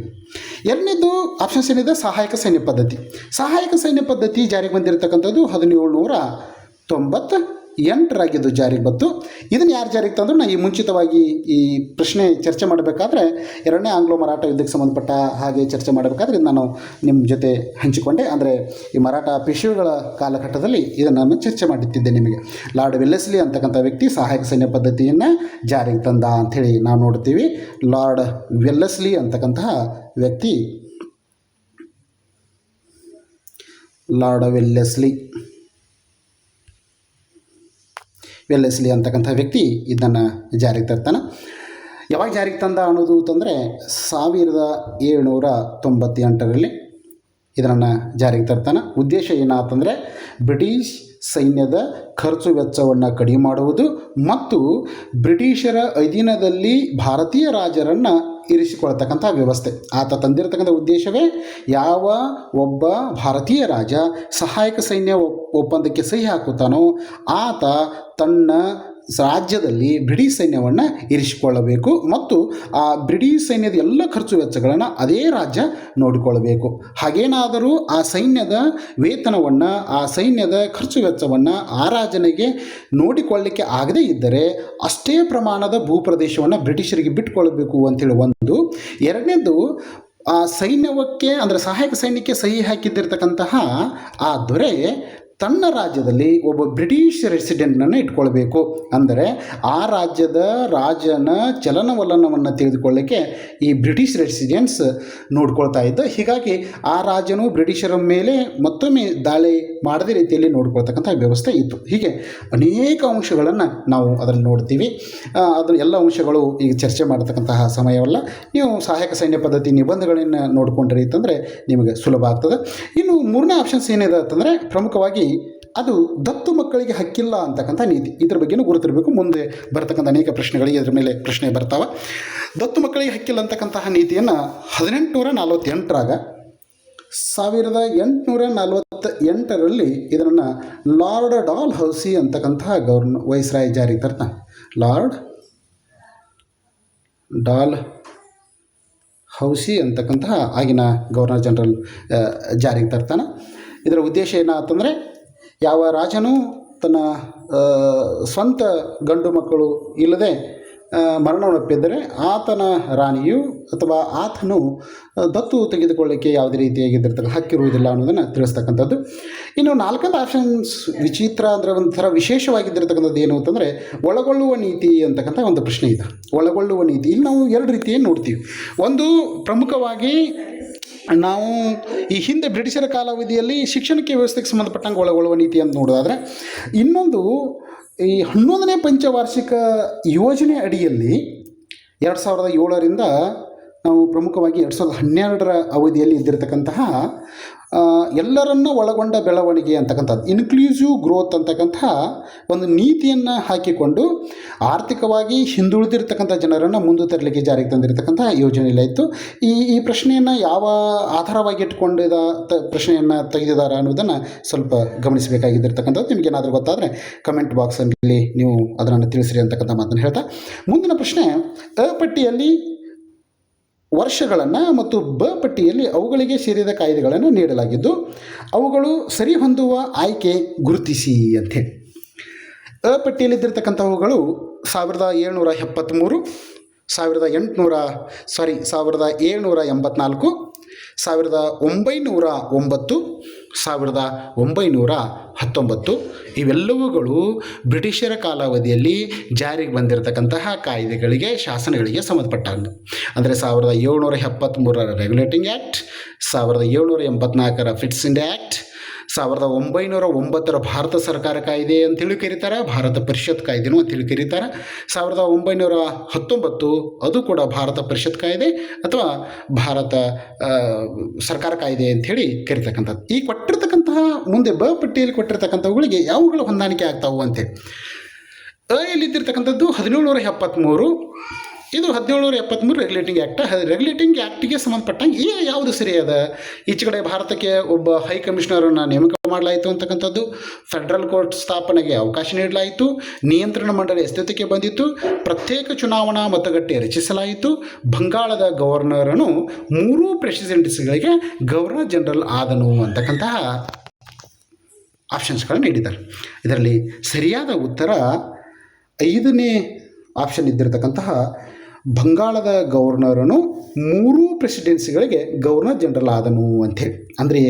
ಎರಡನೇದು ಆಪ್ಷನ್ಸ್ ಏನಿದೆ, ಸಹಾಯಕ ಸೈನ್ಯ ಪದ್ಧತಿ. ಸಹಾಯಕ ಸೈನ್ಯ ಪದ್ಧತಿ ಜಾರಿಗೆ ಬಂದಿರತಕ್ಕಂಥದ್ದು 1798 ಜಾರಿಗೆ ಬಂತು. ಇದನ್ನು ಯಾರು ಜಾರಿಗೆ ತಂದರು? ನಾನು ಈ ಮುಂಚಿತವಾಗಿ ಈ ಪ್ರಶ್ನೆ ಚರ್ಚೆ ಮಾಡಬೇಕಾದ್ರೆ, 2ನೇ ಆಂಗ್ಲೋ ಮರಾಠ ಯುದ್ಧಕ್ಕೆ ಸಂಬಂಧಪಟ್ಟ ಹಾಗೆ ಚರ್ಚೆ ಮಾಡಬೇಕಾದ್ರೆ ಇದು ನಾನು ನಿಮ್ಮ ಜೊತೆ ಹಂಚಿಕೊಂಡೆ. ಅಂದರೆ ಈ ಮರಾಠ ಪೇಶ್ವೆಗಳ ಕಾಲಘಟ್ಟದಲ್ಲಿ ಇದನ್ನು ನಾನು ಚರ್ಚೆ ಮಾಡುತ್ತಿದ್ದೆ ನಿಮಗೆ. ಲಾರ್ಡ್ ವೆಲ್ಲೆಸ್ಲಿ ಅಂತಕ್ಕಂಥ ವ್ಯಕ್ತಿ ಸಹಾಯಕ ಸೈನ್ಯ ಪದ್ಧತಿಯನ್ನು ಜಾರಿಗೆ ತಂದ ಅಂಥೇಳಿ ನಾವು ನೋಡ್ತೀವಿ. ಲಾರ್ಡ್ ವೆಲ್ಲೆಸ್ಲಿ ಅಂತಕ್ಕಂತಹ ವ್ಯಕ್ತಿ, ಲಾರ್ಡ್ ವೆಲ್ಲೆಸ್ಲಿ ಅಂತಕ್ಕಂಥ ವ್ಯಕ್ತಿ ಇದನ್ನು ಜಾರಿಗೆ ತರ್ತಾನೆ. ಯಾವಾಗ ಜಾರಿಗೆ ತಂದ ಅನ್ನೋದು ಅಂತಂದರೆ 1798 ಇದನ್ನು ಜಾರಿಗೆ ತರ್ತಾನೆ. ಉದ್ದೇಶ ಏನಾತಂದರೆ, ಬ್ರಿಟಿಷ್ ಸೈನ್ಯದ ಖರ್ಚು ವೆಚ್ಚವನ್ನು ಕಡಿಮೆ ಮಾಡುವುದು ಮತ್ತು ಬ್ರಿಟಿಷರ ಅಧೀನದಲ್ಲಿ ಭಾರತೀಯ ರಾಜರನ್ನು ಇರಿಸಿಕೊಳ್ತಕ್ಕಂಥ ವ್ಯವಸ್ಥೆ. ಆತ ತಂದಿರತಕ್ಕಂಥ ಉದ್ದೇಶವೇ, ಯಾವ ಒಬ್ಬ ಭಾರತೀಯ ರಾಜ ಸಹಾಯಕ ಸೈನ್ಯ ಒಪ್ಪಂದಕ್ಕೆ ಸಹಿ ಹಾಕುತ್ತಾನೋ ಆತ ತನ್ನ ರಾಜ್ಯದಲ್ಲಿ ಬ್ರಿಟಿಷ್ ಸೈನ್ಯವನ್ನು ಇರಿಸಿಕೊಳ್ಳಬೇಕು ಮತ್ತು ಆ ಬ್ರಿಟಿಷ್ ಸೈನ್ಯದ ಎಲ್ಲ ಖರ್ಚು ವೆಚ್ಚಗಳನ್ನು ಅದೇ ರಾಜ್ಯ ನೋಡಿಕೊಳ್ಳಬೇಕು. ಹಾಗೇನಾದರೂ ಆ ಸೈನ್ಯದ ವೇತನವನ್ನು, ಆ ಸೈನ್ಯದ ಖರ್ಚು ವೆಚ್ಚವನ್ನು ಆ ರಾಜನಿಗೆ ನೋಡಿಕೊಳ್ಳಲಿಕ್ಕೆ ಆಗದೇ ಇದ್ದರೆ ಅಷ್ಟೇ ಪ್ರಮಾಣದ ಭೂಪ್ರದೇಶವನ್ನು ಬ್ರಿಟಿಷರಿಗೆ ಬಿಟ್ಟುಕೊಳ್ಳಬೇಕು ಅಂಥೇಳಿ ಒಂದು. ಎರಡನೇದು, ಆ ಸೈನ್ಯಕ್ಕೆ ಅಂದರೆ ಸಹಾಯಕ ಸೈನ್ಯಕ್ಕೆ ಸಹಿ ಹಾಕಿದ್ದಿರ್ತಕ್ಕಂತಹ ಆ ದೊರೆ ತನ್ನ ರಾಜ್ಯದಲ್ಲಿ ಒಬ್ಬ ಬ್ರಿಟಿಷ್ ರೆಸಿಡೆಂಟನ್ನು ಇಟ್ಕೊಳ್ಬೇಕು. ಅಂದರೆ ಆ ರಾಜ್ಯದ ರಾಜನ ಚಲನವಲನವನ್ನು ತಿಳಿದುಕೊಳ್ಳಲಿಕ್ಕೆ ಈ ಬ್ರಿಟಿಷ್ ರೆಸಿಡೆಂಟ್ಸ್ ನೋಡ್ಕೊಳ್ತಾ ಇದ್ದ. ಹೀಗಾಗಿ ಆ ರಾಜನು ಬ್ರಿಟಿಷರ ಮೇಲೆ ಮತ್ತೊಮ್ಮೆ ದಾಳಿ ಮಾಡದೇ ರೀತಿಯಲ್ಲಿ ನೋಡ್ಕೊಳ್ತಕ್ಕಂಥ ವ್ಯವಸ್ಥೆ ಇತ್ತು. ಹೀಗೆ ಅನೇಕ ಅಂಶಗಳನ್ನು ನಾವು ಅದರಲ್ಲಿ ನೋಡ್ತೀವಿ. ಅದರ ಎಲ್ಲ ಅಂಶಗಳು ಈಗ ಚರ್ಚೆ ಮಾಡತಕ್ಕಂತಹ ಸಮಯವಲ್ಲ. ನೀವು ಸಹಾಯಕ ಸೈನ್ಯ ಪದ್ಧತಿ ನಿಬಂಧನೆಗಳನ್ನು ನೋಡಿಕೊಂಡ್ರಿ ಅಂತಂದರೆ ನಿಮಗೆ ಸುಲಭ ಆಗ್ತದೆ. ಇನ್ನು 3ನೇ ಆಪ್ಷನ್ಸ್ ಏನಿದೆ ಅಂತಂದರೆ, ಪ್ರಮುಖವಾಗಿ ಅದು ದತ್ತು ಮಕ್ಕಳಿಗೆ ಹಕ್ಕಿಲ್ಲ ಅಂತಕ್ಕಂಥ ನೀತಿ. ಇದರ ಬಗ್ಗೆನೂ ಗುರುತಿರಬೇಕು. ಮುಂದೆ ಬರ್ತಕ್ಕಂಥ ಅನೇಕ ಪ್ರಶ್ನೆಗಳಿಗೆ ಇದರ ಮೇಲೆ ಪ್ರಶ್ನೆ ಬರ್ತಾವೆ. ದತ್ತು ಮಕ್ಕಳಿಗೆ ಹಕ್ಕಿಲ್ಲ ಅಂತಕ್ಕಂತಹ ನೀತಿಯನ್ನು 1848 1848ರಲ್ಲಿ ಇದನ್ನು ಲಾರ್ಡ್ ಡಾಲ್ ಹೌಸಿ ಅಂತಕ್ಕಂತಹ ವೈಸ್ರಾಯ್ ಜಾರಿಗೆ ತರ್ತಾನೆ. ಲಾರ್ಡ್ ಡಾಲ್ ಹೌಸಿ ಅಂತಕ್ಕಂತಹ ಆಗಿನ ಗವರ್ನರ್ ಜನರಲ್ ಜಾರಿಗೆ ತರ್ತಾನೆ. ಇದರ ಉದ್ದೇಶ ಏನಾಯ್ತಂದರೆ, ಯಾವ ರಾಜನೂ ತನ್ನ ಸ್ವಂತ ಗಂಡು ಮಕ್ಕಳು ಇಲ್ಲದೆ ಮರಣವನ್ನಪ್ಪಿದ್ದರೆ ಆತನ ರಾಣಿಯು ಅಥವಾ ಆತನು ದತ್ತು ತೆಗೆದುಕೊಳ್ಳಿಕ್ಕೆ ಯಾವುದೇ ರೀತಿಯಾಗಿದ್ದಿರ್ತಕ್ಕ ಹಕ್ಕಿರುವುದಿಲ್ಲ ಅನ್ನೋದನ್ನು ತಿಳಿಸ್ತಕ್ಕಂಥದ್ದು. ಇನ್ನು ನಾಲ್ಕನೇ ಆಪ್ಷನ್ಸ್ ವಿಚಿತ್ರ ಅಂದರೆ ಒಂಥರ ವಿಶೇಷವಾಗಿದ್ದಿರ್ತಕ್ಕಂಥದ್ದು ಏನು ಅಂತಂದರೆ ಒಳಗೊಳ್ಳುವ ನೀತಿ ಅಂತಕ್ಕಂಥ ಒಂದು ಪ್ರಶ್ನೆ ಇದೆ. ಒಳಗೊಳ್ಳುವ ನೀತಿ ಇಲ್ಲಿ ನಾವು ಎರಡು ರೀತಿಯನ್ನು ನೋಡ್ತೀವಿ. ಒಂದು ಪ್ರಮುಖವಾಗಿ ನಾವು ಈ ಹಿಂದೆ ಬ್ರಿಟಿಷರ ಕಾಲಾವಧಿಯಲ್ಲಿ ಶಿಕ್ಷಣಕ್ಕೆ ವ್ಯವಸ್ಥೆಗೆ ಸಂಬಂಧಪಟ್ಟಂಗೆ ಒಳಗೊಳ್ಳುವ ನೀತಿ ಅಂತ ನೋಡೋದಾದರೆ, ಇನ್ನೊಂದು ಈ 11ನೇ ಪಂಚವಾರ್ಷಿಕ ಯೋಜನೆ ಅಡಿಯಲ್ಲಿ 2007ರಿಂದ ನಾವು ಪ್ರಮುಖವಾಗಿ 2012ರ ಅವಧಿಯಲ್ಲಿ ಇದ್ದಿರತಕ್ಕಂತಹ ಎಲ್ಲರನ್ನು ಒಳಗೊಂಡ ಬೆಳವಣಿಗೆ ಅಂತಕ್ಕಂಥದ್ದು, ಇನ್ಕ್ಲೂಸಿವ್ ಗ್ರೋತ್ ಅಂತಕ್ಕಂತಹ ಒಂದು ನೀತಿಯನ್ನು ಹಾಕಿಕೊಂಡು ಆರ್ಥಿಕವಾಗಿ ಹಿಂದುಳಿದಿರ್ತಕ್ಕಂಥ ಜನರನ್ನು ಮುಂದೆ ತರಲಿಕ್ಕೆ ಜಾರಿಗೆ ತಂದಿರತಕ್ಕಂಥ ಯೋಜನೆಯಲ್ಲಾಯಿತು. ಈ ಪ್ರಶ್ನೆಯನ್ನು ಯಾವ ಆಧಾರವಾಗಿ ಇಟ್ಕೊಂಡಿದ ಪ್ರಶ್ನೆಯನ್ನು ತೆಗೆದಿದ್ದಾರೆ ಅನ್ನೋದನ್ನು ಸ್ವಲ್ಪ ಗಮನಿಸಬೇಕಾಗಿದ್ದಿರ್ತಕ್ಕಂಥದ್ದು. ನಿಮಗೇನಾದರೂ ಗೊತ್ತಾದರೆ ಕಮೆಂಟ್ ಬಾಕ್ಸಲ್ಲಿ ನೀವು ಅದನ್ನು ತಿಳಿಸಿರಿ ಅಂತಕ್ಕಂಥ ಮಾತನ್ನು ಹೇಳ್ತಾ, ಮುಂದಿನ ಪ್ರಶ್ನೆ ಅ ಪಟ್ಟಿಯಲ್ಲಿ ವರ್ಷಗಳನ್ನು ಮತ್ತು ಬ ಪಟ್ಟಿಯಲ್ಲಿ ಅವುಗಳಿಗೆ ಸೇರಿದ ಕಾಯ್ದೆಗಳನ್ನು ನೀಡಲಾಗಿದ್ದು ಅವುಗಳು ಸರಿಹೊಂದುವ ಆಯ್ಕೆ ಗುರುತಿಸಿ ಅಂಥೇಳಿ. ಅ ಪಟ್ಟಿಯಲ್ಲಿದ್ದಿರ್ತಕ್ಕಂಥವುಗಳು 1773, 1784, 1909, 1919 ಇವೆಲ್ಲವುಗಳು ಬ್ರಿಟಿಷರ ಕಾಲಾವಧಿಯಲ್ಲಿ ಜಾರಿಗೆ ಬಂದಿರತಕ್ಕಂತಹ ಕಾಯ್ದೆಗಳಿಗೆ, ಶಾಸನಗಳಿಗೆ ಸಂಬಂಧಪಟ್ಟಂಗೆ. ಅಂದರೆ 1773ರ ರೆಗ್ಯುಲೇಟಿಂಗ್ ಆ್ಯಕ್ಟ್, 1784ರ ಫಿಟ್ಸ್ ಇಂಡಿಯಾ ಆ್ಯಕ್ಟ್, 1909ರ ಭಾರತ ಸರ್ಕಾರ ಕಾಯ್ದೆ ಅಂತೇಳಿ ಕರೀತಾರೆ, ಭಾರತ ಪರಿಷತ್ ಕಾಯ್ದೆನೂ ಅಂತೇಳಿ ಕರೀತಾರೆ. 1919 ಅದು ಕೂಡ ಭಾರತ ಪರಿಷತ್ ಕಾಯ್ದೆ ಅಥವಾ ಭಾರತ ಸರ್ಕಾರ ಕಾಯ್ದೆ ಅಂಥೇಳಿ ಕರಿತಕ್ಕಂಥದ್ದು. ಈ ಕೊಟ್ಟಿರ್ತಕ್ಕಂತಹ ಮುಂದೆ ಬ ಪಟ್ಟಿಯಲ್ಲಿ ಕೊಟ್ಟಿರ್ತಕ್ಕಂಥವುಗಳಿಗೆ ಯಾವುಗಳು ಹೊಂದಾಣಿಕೆ ಆಗ್ತಾವು ಅಂತೇಳಿ. ಎಲ್ಲಿದ್ದಿರ್ತಕ್ಕಂಥದ್ದು 1773, ಇದು 1773 ರೆಗ್ಯುಲೇಟಿಂಗ್ ಆ್ಯಕ್ಟ್. ರೆಗ್ಯುಲೇಟಿಂಗ್ ಆ್ಯಕ್ಟಿಗೆ ಸಂಬಂಧಪಟ್ಟಂಗೆ ಯಾವುದು ಸರಿ ಅದ? ಈಚೆ ಕಡೆ ಭಾರತಕ್ಕೆ ಒಬ್ಬ ಹೈ ಕಮಿಷನರನ್ನು ನೇಮಕ ಮಾಡಲಾಯಿತು ಅಂತಕ್ಕಂಥದ್ದು, ಫೆಡರಲ್ ಕೋರ್ಟ್ ಸ್ಥಾಪನೆಗೆ ಅವಕಾಶ ನೀಡಲಾಯಿತು, ನಿಯಂತ್ರಣ ಮಂಡಳಿ ಅಸ್ತಿತ್ವಕ್ಕೆ ಬಂದಿತ್ತು, ಪ್ರತ್ಯೇಕ ಚುನಾವಣಾ ಮತಗಟ್ಟೆ ರಚಿಸಲಾಯಿತು, ಬಂಗಾಳದ ಗವರ್ನರನು 3 ಪ್ರೆಸಿಡೆನ್ಸಿಗಳಿಗೆ ಗವರ್ನರ್ ಜನರಲ್ ಆದನು ಅಂತಕ್ಕಂತಹ ಆಪ್ಷನ್ಸ್ಗಳನ್ನು ನೀಡಿದ್ದಾರೆ. ಇದರಲ್ಲಿ ಸರಿಯಾದ ಉತ್ತರ 5ನೇ ಆಪ್ಷನ್ ಇದ್ದಿರತಕ್ಕಂತಹ ಬಂಗಾಳದ ಗವರ್ನರನು 3 ಪ್ರೆಸಿಡೆನ್ಸಿಗಳಿಗೆ ಗವರ್ನರ್ ಜನರಲ್ ಆದನು ಅಂಥೇಳಿ. ಅಂದರೆ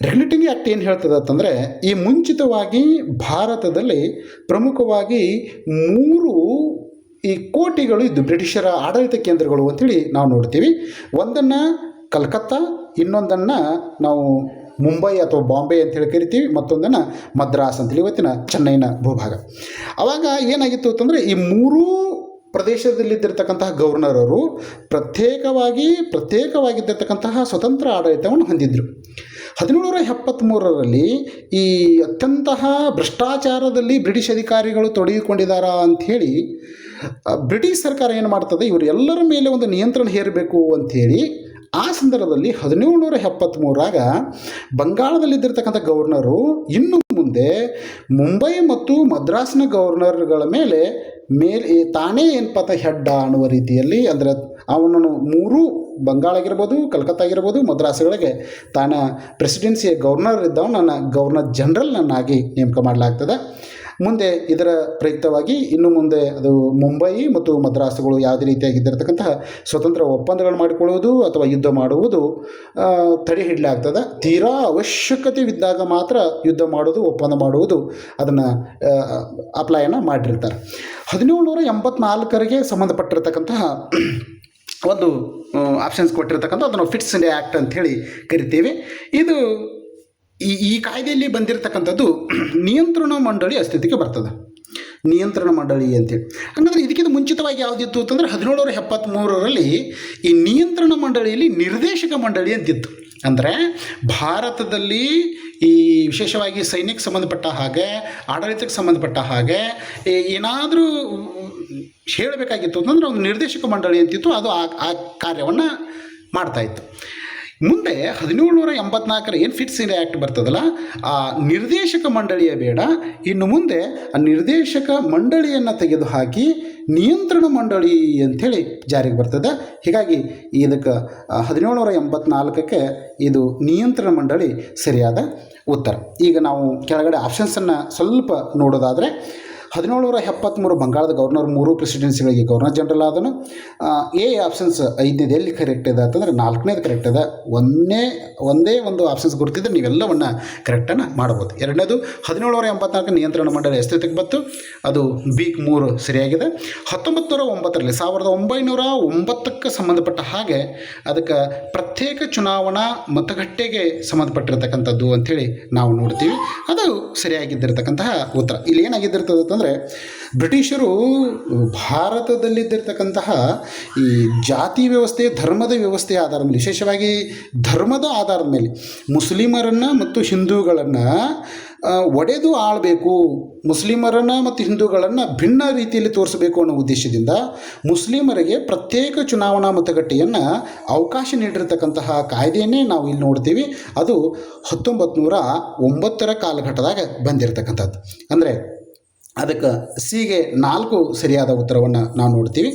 ರೆಗ್ಯುಲೇಟಿಂಗ್ ಆ್ಯಕ್ಟ್ ಏನು ಹೇಳ್ತದೆ ಅಂತಂದರೆ, ಈ ಮುಂಚಿತವಾಗಿ ಭಾರತದಲ್ಲಿ ಪ್ರಮುಖವಾಗಿ 3 ಈ ಕೋಟೆಗಳು ಇದ್ದು ಬ್ರಿಟಿಷರ ಆಡಳಿತ ಕೇಂದ್ರಗಳು ಅಂಥೇಳಿ ನಾವು ನೋಡ್ತೀವಿ. ಒಂದನ್ನು ಕಲ್ಕತ್ತಾ, ಇನ್ನೊಂದನ್ನು ನಾವು ಮುಂಬೈ ಅಥವಾ ಬಾಂಬೆ ಅಂತೇಳಿ ಕರಿತೀವಿ, ಮತ್ತೊಂದನ್ನು ಮದ್ರಾಸ್ ಅಂತೇಳಿ ಇವತ್ತಿನ ಚೆನ್ನೈನ ಭೂಭಾಗ. ಆವಾಗ ಏನಾಗಿತ್ತು ಅಂತಂದರೆ, ಈ 3 ಪ್ರದೇಶದಲ್ಲಿದ್ದಿರ್ತಕ್ಕಂತಹ ಗವರ್ನರರು ಪ್ರತ್ಯೇಕವಾಗಿದ್ದಿರ್ತಕ್ಕಂತಹ ಸ್ವತಂತ್ರ ಆಡಳಿತವನ್ನು ಹೊಂದಿದ್ದರು. 1773ರಲ್ಲಿ ಈ ಅತ್ಯಂತಹ ಭ್ರಷ್ಟಾಚಾರದಲ್ಲಿ ಬ್ರಿಟಿಷ್ ಅಧಿಕಾರಿಗಳು ತೊಡಗಿಕೊಂಡಿದ್ದಾರಾ ಅಂಥೇಳಿ ಬ್ರಿಟಿಷ್ ಸರ್ಕಾರ ಏನು ಮಾಡ್ತದೆ, ಇವರು ಎಲ್ಲರ ಮೇಲೆ ಒಂದು ನಿಯಂತ್ರಣ ಹೇರಬೇಕು ಅಂಥೇಳಿ ಆ ಸಂದರ್ಭದಲ್ಲಿ 1773ರಾಗ ಬಂಗಾಳದಲ್ಲಿದ್ದಿರ್ತಕ್ಕಂಥ ಗವರ್ನರು ಇನ್ನು ಮುಂದೆ ಮುಂಬೈ ಮತ್ತು ಮದ್ರಾಸ್ನ ಗವರ್ನರ್ಗಳ ಮೇಲೆ ತಾನೇ ಏನಪ್ಪ ಹೆಡ್ಡ ಅನ್ನುವ ರೀತಿಯಲ್ಲಿ, ಅಂದರೆ ಅವನನ್ನು 3 ಬಂಗಾಳ ಆಗಿರ್ಬೋದು, ಕಲ್ಕತ್ತಾ ಆಗಿರ್ಬೋದು, ಮದ್ರಾಸ್ಗಳಿಗೆ ತಾನ ಪ್ರೆಸಿಡೆನ್ಸಿಯ ಗವರ್ನರ್ ಇದ್ದವನನ್ನು ಗವರ್ನರ್ ಜನರಲ್ನನ್ನಾಗಿ ನೇಮಕ ಮಾಡಲಾಗ್ತದೆ. ಮುಂದೆ ಇದರ ಪ್ರಯುಕ್ತವಾಗಿ ಇನ್ನು ಮುಂದೆ ಅದು ಮುಂಬೈ ಮತ್ತು ಮದ್ರಾಸುಗಳು ಯಾವುದೇ ರೀತಿಯಾಗಿದ್ದಿರತಕ್ಕಂತಹ ಸ್ವತಂತ್ರ ಒಪ್ಪಂದಗಳು ಮಾಡಿಕೊಳ್ಳುವುದು ಅಥವಾ ಯುದ್ಧ ಮಾಡುವುದು ತಡೆ ಹಿಡಲಾಗ್ತದೆ. ತೀರಾ ಅವಶ್ಯಕತೆವಿದ್ದಾಗ ಮಾತ್ರ ಯುದ್ಧ ಮಾಡೋದು, ಒಪ್ಪಂದ ಮಾಡುವುದು ಅದನ್ನು ಅಪ್ಲೈಯನ್ನು ಮಾಡಿರ್ತಾರೆ. 1784ರಿಗೆ ಸಂಬಂಧಪಟ್ಟಿರ್ತಕ್ಕಂತಹ ಒಂದು ಆಪ್ಷನ್ಸ್ ಕೊಟ್ಟಿರ್ತಕ್ಕಂಥ ಅದನ್ನು ಫಿಟ್ಸ್ ಇಂಡಿಯಾ ಆ್ಯಕ್ಟ್ ಅಂಥೇಳಿ ಕರಿತೀವಿ. ಇದು ಈ ಕಾಯ್ದೆಯಲ್ಲಿ ಬಂದಿರತಕ್ಕಂಥದ್ದು ನಿಯಂತ್ರಣ ಮಂಡಳಿ ಅಸ್ತಿತ್ವಕ್ಕೆ ಬರ್ತದೆ. ನಿಯಂತ್ರಣ ಮಂಡಳಿ ಅಂತೇಳಿ ಹಂಗಂದ್ರೆ ಇದಕ್ಕಿಂತ ಮುಂಚಿತವಾಗಿ ಯಾವುದಿತ್ತು ಅಂತಂದರೆ 1773ರಲ್ಲಿ ಈ ನಿಯಂತ್ರಣ ಮಂಡಳಿಯಲ್ಲಿ ನಿರ್ದೇಶಕ ಮಂಡಳಿ ಅಂತಿತ್ತು. ಅಂದರೆ ಭಾರತದಲ್ಲಿ ಈ ವಿಶೇಷವಾಗಿ ಸೈನ್ಯಕ್ಕೆ ಸಂಬಂಧಪಟ್ಟ ಹಾಗೆ, ಆಡಳಿತಕ್ಕೆ ಸಂಬಂಧಪಟ್ಟ ಹಾಗೆ ಏನಾದರೂ ಹೇಳಬೇಕಾಗಿತ್ತು ಅಂತಂದರೆ ಒಂದು ನಿರ್ದೇಶಕ ಮಂಡಳಿ ಅಂತಿತ್ತು, ಅದು ಆ ಕಾರ್ಯವನ್ನು ಮಾಡ್ತಾಯಿತ್ತು. ಮುಂದೆ 1784 ಏನು ಫಿಟ್ಸ್ ಇಂಡಿಯಾ ಆ್ಯಕ್ಟ್ ಬರ್ತದಲ್ಲ, ಆ ನಿರ್ದೇಶಕ ಮಂಡಳಿಯ ಬೇಡ, ಇನ್ನು ಮುಂದೆ ಆ ನಿರ್ದೇಶಕ ಮಂಡಳಿಯನ್ನು ತೆಗೆದುಹಾಕಿ ನಿಯಂತ್ರಣ ಮಂಡಳಿ ಅಂಥೇಳಿ ಜಾರಿಗೆ ಬರ್ತದೆ. ಹೀಗಾಗಿ ಇದಕ್ಕೆ 1784ಕ್ಕೆ ಇದು ನಿಯಂತ್ರಣ ಮಂಡಳಿ ಸರಿಯಾದ ಉತ್ತರ. ಈಗ ನಾವು ಕೆಳಗಡೆ ಆಪ್ಷನ್ಸನ್ನು ಸ್ವಲ್ಪ ನೋಡೋದಾದರೆ, 1773 ಬಂಗಾಳದ ಗವರ್ನರ್ 3 ಪ್ರೆಸಿಡೆನ್ಸಿಗಳಿಗೆ ಗವರ್ನರ್ ಜನರಲ್ ಆದನು. ಎ ಆಪ್ಷನ್ಸ್ 5ನೇದು ಎಲ್ಲಿ ಕರೆಕ್ಟ್ ಇದೆ ಅಂತಂದರೆ 4ನೇದು ಕರೆಕ್ಟ್ ಇದೆ. ಒಂದೇ ಒಂದು ಆಪ್ಷನ್ಸ್ ಗುರುತಿದ್ರೆ ನೀವೆಲ್ಲವನ್ನು ಕರೆಕ್ಟನ್ನು ಮಾಡ್ಬೋದು. ಎರಡನೇದು 1784 ನಿಯಂತ್ರಣ ಮಂಡಳಿ ಅಸ್ತಿತ್ವಕ್ಕೆ ಬಂತು, ಅದು ಬೀಕ್ 3 ಸರಿಯಾಗಿದೆ. 1909ರಲ್ಲಿ 1909ಕ್ಕೆ ಸಂಬಂಧಪಟ್ಟ ಹಾಗೆ ಅದಕ್ಕೆ ಪ್ರತ್ಯೇಕ ಚುನಾವಣಾ ಮತಗಟ್ಟೆಗೆ ಸಂಬಂಧಪಟ್ಟಿರ್ತಕ್ಕಂಥದ್ದು ಅಂಥೇಳಿ ನಾವು ನೋಡ್ತೀವಿ. ಅದು ಸರಿಯಾಗಿದ್ದಿರ್ತಕ್ಕಂತಹ ಉತ್ತರ. ಇಲ್ಲಿ ಏನಾಗಿದ್ದಿರ್ತದೆ ಅಂತಂದರೆ, ಬ್ರಿಟಿಷರು ಭಾರತದಲ್ಲಿದ್ದಿರ್ತಕ್ಕಂತಹ ಈ ಜಾತಿ ವ್ಯವಸ್ಥೆ, ಧರ್ಮದ ವ್ಯವಸ್ಥೆಯ ಆಧಾರದ ಮೇಲೆ, ವಿಶೇಷವಾಗಿ ಧರ್ಮದ ಆಧಾರದ ಮೇಲೆ ಮುಸ್ಲಿಮರನ್ನು ಮತ್ತು ಹಿಂದೂಗಳನ್ನು ಒಡೆದು ಆಳಬೇಕು, ಮುಸ್ಲಿಮರನ್ನು ಮತ್ತು ಹಿಂದೂಗಳನ್ನು ಭಿನ್ನ ರೀತಿಯಲ್ಲಿ ತೋರಿಸಬೇಕು ಅನ್ನೋ ಉದ್ದೇಶದಿಂದ ಮುಸ್ಲಿಮರಿಗೆ ಪ್ರತ್ಯೇಕ ಚುನಾವಣಾ ಮತಗಟ್ಟೆಯನ್ನು ಅವಕಾಶ ನೀಡಿರ್ತಕ್ಕಂತಹ ಕಾಯ್ದೆಯನ್ನೇ ನಾವು ಇಲ್ಲಿ ನೋಡ್ತೀವಿ. ಅದು 1909ರ ಕಾಲಘಟ್ಟದಾಗ ಬಂದಿರತಕ್ಕಂಥದ್ದು. ಅಂದರೆ ಅದಕ್ಕೆ ಸಿಗೆ 4 ಸರಿಯಾದ ಉತ್ತರವನ್ನು ನಾವು ನೋಡ್ತೀವಿ.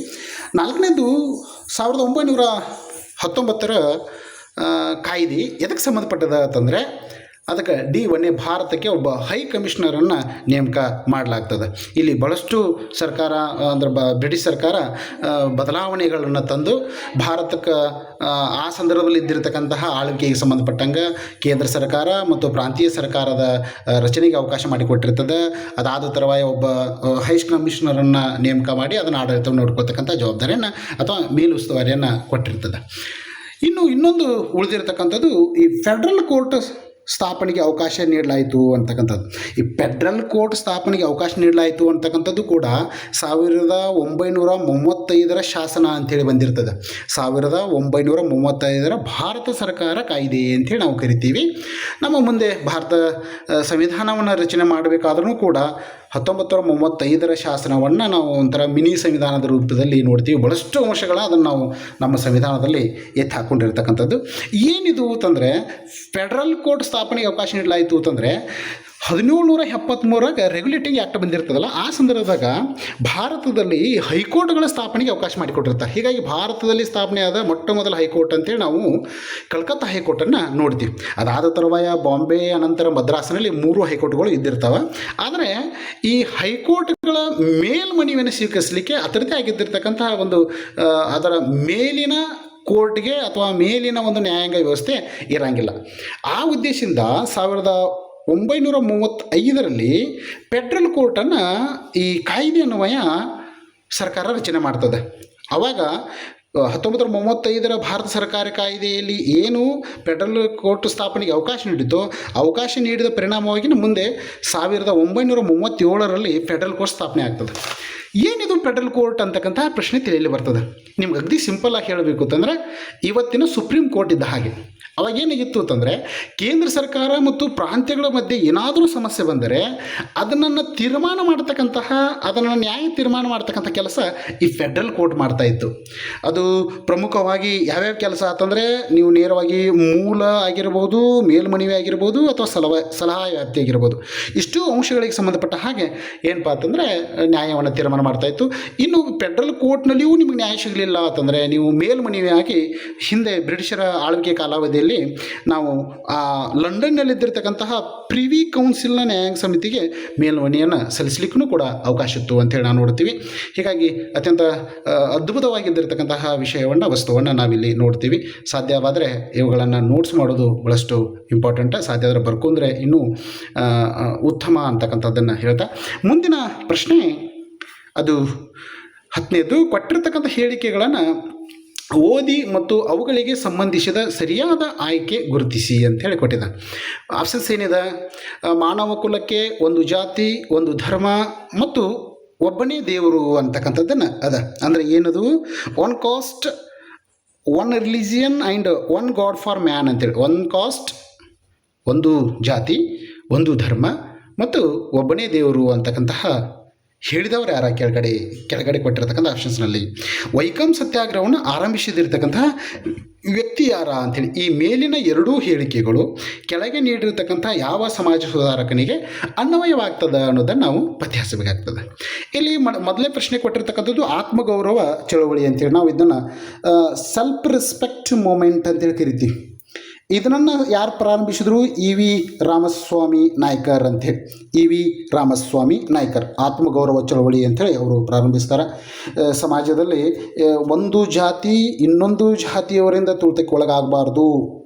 4ನೇದು 1919ರ ಕಾಯ್ದೆ ಎದಕ್ಕೆ ಸಂಬಂಧಪಟ್ಟದ ಅಂತಂದರೆ, ಅದಕ್ಕೆ D1 ಭಾರತಕ್ಕೆ ಒಬ್ಬ ಹೈ ಕಮಿಷನರನ್ನು ನೇಮಕ ಮಾಡಲಾಗ್ತದೆ. ಇಲ್ಲಿ ಭಾಳಷ್ಟು ಸರ್ಕಾರ ಅಂದರೆ ಬ್ರಿಟಿಷ್ ಸರ್ಕಾರ ಬದಲಾವಣೆಗಳನ್ನು ತಂದು ಭಾರತಕ್ಕೆ ಆ ಸಂದರ್ಭದಲ್ಲಿ ಇದ್ದಿರತಕ್ಕಂತಹ ಆಳ್ವಿಕೆಗೆ ಸಂಬಂಧಪಟ್ಟಂಗೆ ಕೇಂದ್ರ ಸರ್ಕಾರ ಮತ್ತು ಪ್ರಾಂತೀಯ ಸರ್ಕಾರದ ರಚನೆಗೆ ಅವಕಾಶ ಮಾಡಿಕೊಟ್ಟಿರ್ತದೆ. ಅದಾದ ತರುವಾಯ ಒಬ್ಬ ಹೈ ಕಮಿಷನರನ್ನು ನೇಮಕ ಮಾಡಿ ಅದನ್ನು ಆಡಳಿತವನ್ನು ನೋಡ್ಕೊಳ್ತಕ್ಕಂಥ ಜವಾಬ್ದಾರಿಯನ್ನು ಅಥವಾ ಮೇಲುಸ್ತುವಾರಿಯನ್ನು ಕೊಟ್ಟಿರ್ತದೆ. ಇನ್ನೊಂದು ಉಳಿದಿರತಕ್ಕಂಥದ್ದು ಈ ಫೆಡ್ರಲ್ ಕೋರ್ಟ್ ಸ್ಥಾಪನೆಗೆ ಅವಕಾಶ ನೀಡಲಾಯಿತು ಅಂತಕ್ಕಂಥದ್ದು. ಈ ಫೆಡ್ರಲ್ ಕೋರ್ಟ್ ಸ್ಥಾಪನೆಗೆ ಅವಕಾಶ ನೀಡಲಾಯಿತು ಅಂತಕ್ಕಂಥದ್ದು ಕೂಡ 1935ರ ಶಾಸನ ಅಂಥೇಳಿ ಬಂದಿರ್ತದೆ. 1935ರ ಭಾರತ ಸರ್ಕಾರ ಕಾಯ್ದೆ ಅಂಥೇಳಿ ನಾವು ಕರಿತೀವಿ. ನಮ್ಮ ಮುಂದೆ ಭಾರತ ಸಂವಿಧಾನವನ್ನು ರಚನೆ ಮಾಡಬೇಕಾದ್ರೂ ಕೂಡ 1935ರ ಶಾಸನವನ್ನು ನಾವು ಒಂಥರ ಮಿನಿ ಸಂವಿಧಾನದ ರೂಪದಲ್ಲಿ ನೋಡ್ತೀವಿ. ಭಾಳಷ್ಟು ಅಂಶಗಳ ಅದನ್ನು ನಾವು ನಮ್ಮ ಸಂವಿಧಾನದಲ್ಲಿ ಎತ್ತಿ ಹಾಕ್ಕೊಂಡಿರ್ತಕ್ಕಂಥದ್ದು. ಏನಿದು ಅಂತಂದರೆ, ಫೆಡ್ರಲ್ ಕೋರ್ಟ್ ಸ್ಥಾಪನೆಗೆ ಅವಕಾಶ ನೀಡಲಾಯಿತು ಅಂತಂದರೆ 1773ರಾಗ ರೆಗ್ಯುಲೇಟಿಂಗ್ ಆ್ಯಕ್ಟ್ ಬಂದಿರ್ತದಲ್ಲ, ಆ ಸಂದರ್ಭದಾಗ ಭಾರತದಲ್ಲಿ ಹೈಕೋರ್ಟ್ಗಳ ಸ್ಥಾಪನೆಗೆ ಅವಕಾಶ ಮಾಡಿಕೊಟ್ಟಿರ್ತಾರೆ. ಹೀಗಾಗಿ ಭಾರತದಲ್ಲಿ ಸ್ಥಾಪನೆಯಾದ ಮೊಟ್ಟ ಮೊದಲ ಹೈಕೋರ್ಟ್ ಅಂತೇಳಿ ನಾವು ಕಲ್ಕತ್ತಾ ಹೈಕೋರ್ಟನ್ನು ನೋಡ್ತೀವಿ. ಅದಾದ ತರುವಾಯ ಬಾಂಬೆ, ಅನಂತರ ಮದ್ರಾಸ್ನಲ್ಲಿ 3 ಹೈಕೋರ್ಟ್ಗಳು ಇದ್ದಿರ್ತಾವೆ. ಆದರೆ ಈ ಹೈಕೋರ್ಟ್ಗಳ ಮೇಲ್ಮನವಿಯನ್ನು ಸ್ವೀಕರಿಸಲಿಕ್ಕೆ ಅದರದ್ದೇ ಆಗಿದ್ದಿರ್ತಕ್ಕಂತಹ ಒಂದು ಅದರ ಮೇಲಿನ ಕೋರ್ಟ್ಗೆ ಅಥವಾ ಮೇಲಿನ ಒಂದು ನ್ಯಾಯಾಂಗ ವ್ಯವಸ್ಥೆ ಇರೋಂಗಿಲ್ಲ. ಆ ಉದ್ದೇಶದಿಂದ 1935ರಲ್ಲಿ ಫೆಡ್ರಲ್ ಕೋರ್ಟನ್ನು ಈ ಕಾಯ್ದೆ ಅನ್ವಯ ಸರ್ಕಾರ ರಚನೆ ಮಾಡ್ತದೆ. ಆವಾಗ 1935ರ ಭಾರತ ಸರ್ಕಾರ ಕಾಯ್ದೆಯಲ್ಲಿ ಏನು ಫೆಡ್ರಲ್ ಕೋರ್ಟ್ ಸ್ಥಾಪನೆಗೆ ಅವಕಾಶ ನೀಡಿತೋ, ಅವಕಾಶ ನೀಡಿದ ಪರಿಣಾಮವಾಗಿ ಮುಂದೆ 1937ರಲ್ಲಿ ಫೆಡ್ರಲ್ ಕೋರ್ಟ್ ಸ್ಥಾಪನೆ ಆಗ್ತದೆ. ಏನಿದು ಫೆಡ್ರಲ್ ಕೋರ್ಟ್ ಅಂತಕ್ಕಂಥ ಪ್ರಶ್ನೆ ತಿಳಿಯಲಿ ಬರ್ತದೆ. ನಿಮ್ಗೆ ಅಗದಿ ಸಿಂಪಲ್ಲಾಗಿ ಹೇಳಬೇಕು ಅಂತಂದರೆ, ಇವತ್ತಿನ ಸುಪ್ರೀಂ ಕೋರ್ಟ್ ಇದ್ದ ಹಾಗೆ. ಅವಾಗ ಏನಾಗಿತ್ತು ಅಂತಂದರೆ, ಕೇಂದ್ರ ಸರ್ಕಾರ ಮತ್ತು ಪ್ರಾಂತ್ಯಗಳ ಮಧ್ಯೆ ಏನಾದರೂ ಸಮಸ್ಯೆ ಬಂದರೆ ಅದನ್ನು ತೀರ್ಮಾನ ಮಾಡ್ತಕ್ಕಂತಹ, ಅದನ್ನು ನ್ಯಾಯ ತೀರ್ಮಾನ ಮಾಡ್ತಕ್ಕಂಥ ಕೆಲಸ ಈ ಫೆಡ್ರಲ್ ಕೋರ್ಟ್ ಮಾಡ್ತಾಯಿತ್ತು. ಅದು ಪ್ರಮುಖವಾಗಿ ಯಾವ್ಯಾವ ಕೆಲಸ ಅಂತಂದರೆ, ನೀವು ನೇರವಾಗಿ ಮೂಲ ಆಗಿರ್ಬೋದು, ಮೇಲ್ಮನವಿ ಆಗಿರ್ಬೋದು, ಅಥವಾ ಸಲಹಾ ವ್ಯಾಪ್ತಿ ಆಗಿರ್ಬೋದು, ಇಷ್ಟು ಅಂಶಗಳಿಗೆ ಸಂಬಂಧಪಟ್ಟ ಹಾಗೆ ಏನಪ್ಪ ಅಂತಂದರೆ ನ್ಯಾಯವನ್ನು ತೀರ್ಮಾನ ಮಾಡ್ತಾಯಿತ್ತು. ಇನ್ನು ಫೆಡ್ರಲ್ ಕೋರ್ಟ್ನಲ್ಲಿಯೂ ನಿಮಗೆ ನ್ಯಾಯ ಸಿಗಲಿಲ್ಲ ಅಂತಂದರೆ, ನೀವು ಮೇಲ್ಮನವಿಯಾಗಿ ಹಿಂದೆ ಬ್ರಿಟಿಷರ ಆಳ್ವಿಕೆ ಕಾಲಾವಧಿಯಲ್ಲಿ ನಾವು ಲಂಡನ್ನಲ್ಲಿದ್ದಿರ್ತಕ್ಕಂತಹ ಪ್ರಿವಿ ಕೌನ್ಸಿಲ್ನ ನ್ಯಾಯಾಂಗ ಸಮಿತಿಗೆ ಮೇಲ್ಮನವಿಯನ್ನು ಸಲ್ಲಿಸಲಿಕ್ಕೂ ಕೂಡ ಅವಕಾಶ ಇತ್ತು ಅಂತೇಳಿ ನಾವು ನೋಡ್ತೀವಿ. ಹೀಗಾಗಿ ಅತ್ಯಂತ ಅದ್ಭುತವಾಗಿದ್ದಿರ್ತಕ್ಕಂತಹ ವಿಷಯವನ್ನು, ವಸ್ತುವನ್ನು ನಾವಿಲ್ಲಿ ನೋಡ್ತೀವಿ. ಸಾಧ್ಯವಾದರೆ ಇವುಗಳನ್ನು ನೋಟ್ಸ್ ಮಾಡೋದು ಭಾಳಷ್ಟು ಇಂಪಾರ್ಟೆಂಟ್. ಸಾಧ್ಯ ಆದರೆ ಬರ್ಕೊಂಡ್ರೆ ಇನ್ನೂ ಉತ್ತಮ ಅಂತಕ್ಕಂಥದ್ದನ್ನು ಹೇಳ್ತಾ, ಮುಂದಿನ ಪ್ರಶ್ನೆ ಅದು 10ನೇದು, ಕೊಟ್ಟಿರ್ತಕ್ಕಂಥ ಹೇಳಿಕೆಗಳನ್ನು ಓದಿ ಮತ್ತು ಅವುಗಳಿಗೆ ಸಂಬಂಧಿಸಿದ ಸರಿಯಾದ ಆಯ್ಕೆ ಗುರುತಿಸಿ ಅಂಥೇಳಿ ಕೊಟ್ಟಿದ್ದಾನೆ. ಆಪ್ಷನ್ಸ್ ಏನಿದೆ, ಮಾನವ ಕುಲಕ್ಕೆ ಒಂದು ಜಾತಿ, ಒಂದು ಧರ್ಮ ಮತ್ತು ಒಬ್ಬನೇ ದೇವರು ಅಂತಕ್ಕಂಥದ್ದನ್ನು ಅದ. ಅಂದರೆ ಏನದು, one cost, one religion and one god for man ಅಂತೇಳಿ. ಒನ್ ಕಾಸ್ಟ್, ಒಂದು ಜಾತಿ, ಒಂದು ಧರ್ಮ ಮತ್ತು ಒಬ್ಬನೇ ದೇವರು ಅಂತಕ್ಕಂತಹ ಹೇಳಿದವರು ಯಾರ? ಕೆಳಗಡೆ ಕೊಟ್ಟಿರ್ತಕ್ಕಂಥ ಆಪ್ಷನ್ಸ್ನಲ್ಲಿ ವೈಕಂ ಸತ್ಯಾಗ್ರಹವನ್ನು ಆರಂಭಿಸಿದಿರ್ತಕ್ಕಂತಹ ವ್ಯಕ್ತಿ ಯಾರ ಅಂಥೇಳಿ ಈ ಮೇಲಿನ ಎರಡೂ ಹೇಳಿಕೆಗಳು ಕೆಳಗೆ ನೀಡಿರ್ತಕ್ಕಂಥ ಯಾವ ಸಮಾಜ ಸುಧಾರಕನಿಗೆ ಅನ್ವಯವಾಗ್ತದೆ ಅನ್ನೋದನ್ನು ನಾವು ಪತ್ತೆ ಹಚ್ಚಬೇಕಾಗ್ತದೆ. ಇಲ್ಲಿ ಮೊದಲೇ ಪ್ರಶ್ನೆ ಕೊಟ್ಟಿರ್ತಕ್ಕಂಥದ್ದು ಆತ್ಮಗೌರವ ಚಳವಳಿ ಅಂತೇಳಿ. ನಾವು ಇದನ್ನು ಸೆಲ್ಫ್ ರೆಸ್ಪೆಕ್ಟ್ ಮೂಮೆಂಟ್ ಅಂತೇಳಿ ಕರಿತೀವಿ. ಇದನ್ನು ಯಾರು ಪ್ರಾರಂಭಿಸಿದ್ರು? ಇ ವಿ ರಾಮಸ್ವಾಮಿ ನಾಯ್ಕರ್ ಅಂಥೇಳಿ. ಇ ವಿ ರಾಮಸ್ವಾಮಿ ನಾಯ್ಕರ್ ಆತ್ಮಗೌರವ ಚಳವಳಿ ಅಂಥೇಳಿ ಅವರು ಪ್ರಾರಂಭಿಸ್ತಾರೆ. ಸಮಾಜದಲ್ಲಿ ಒಂದು ಜಾತಿ ಇನ್ನೊಂದು ಜಾತಿಯವರಿಂದ ತುಳಿತಕ್ಕೆ ಒಳಗಾಗಬಾರ್ದು,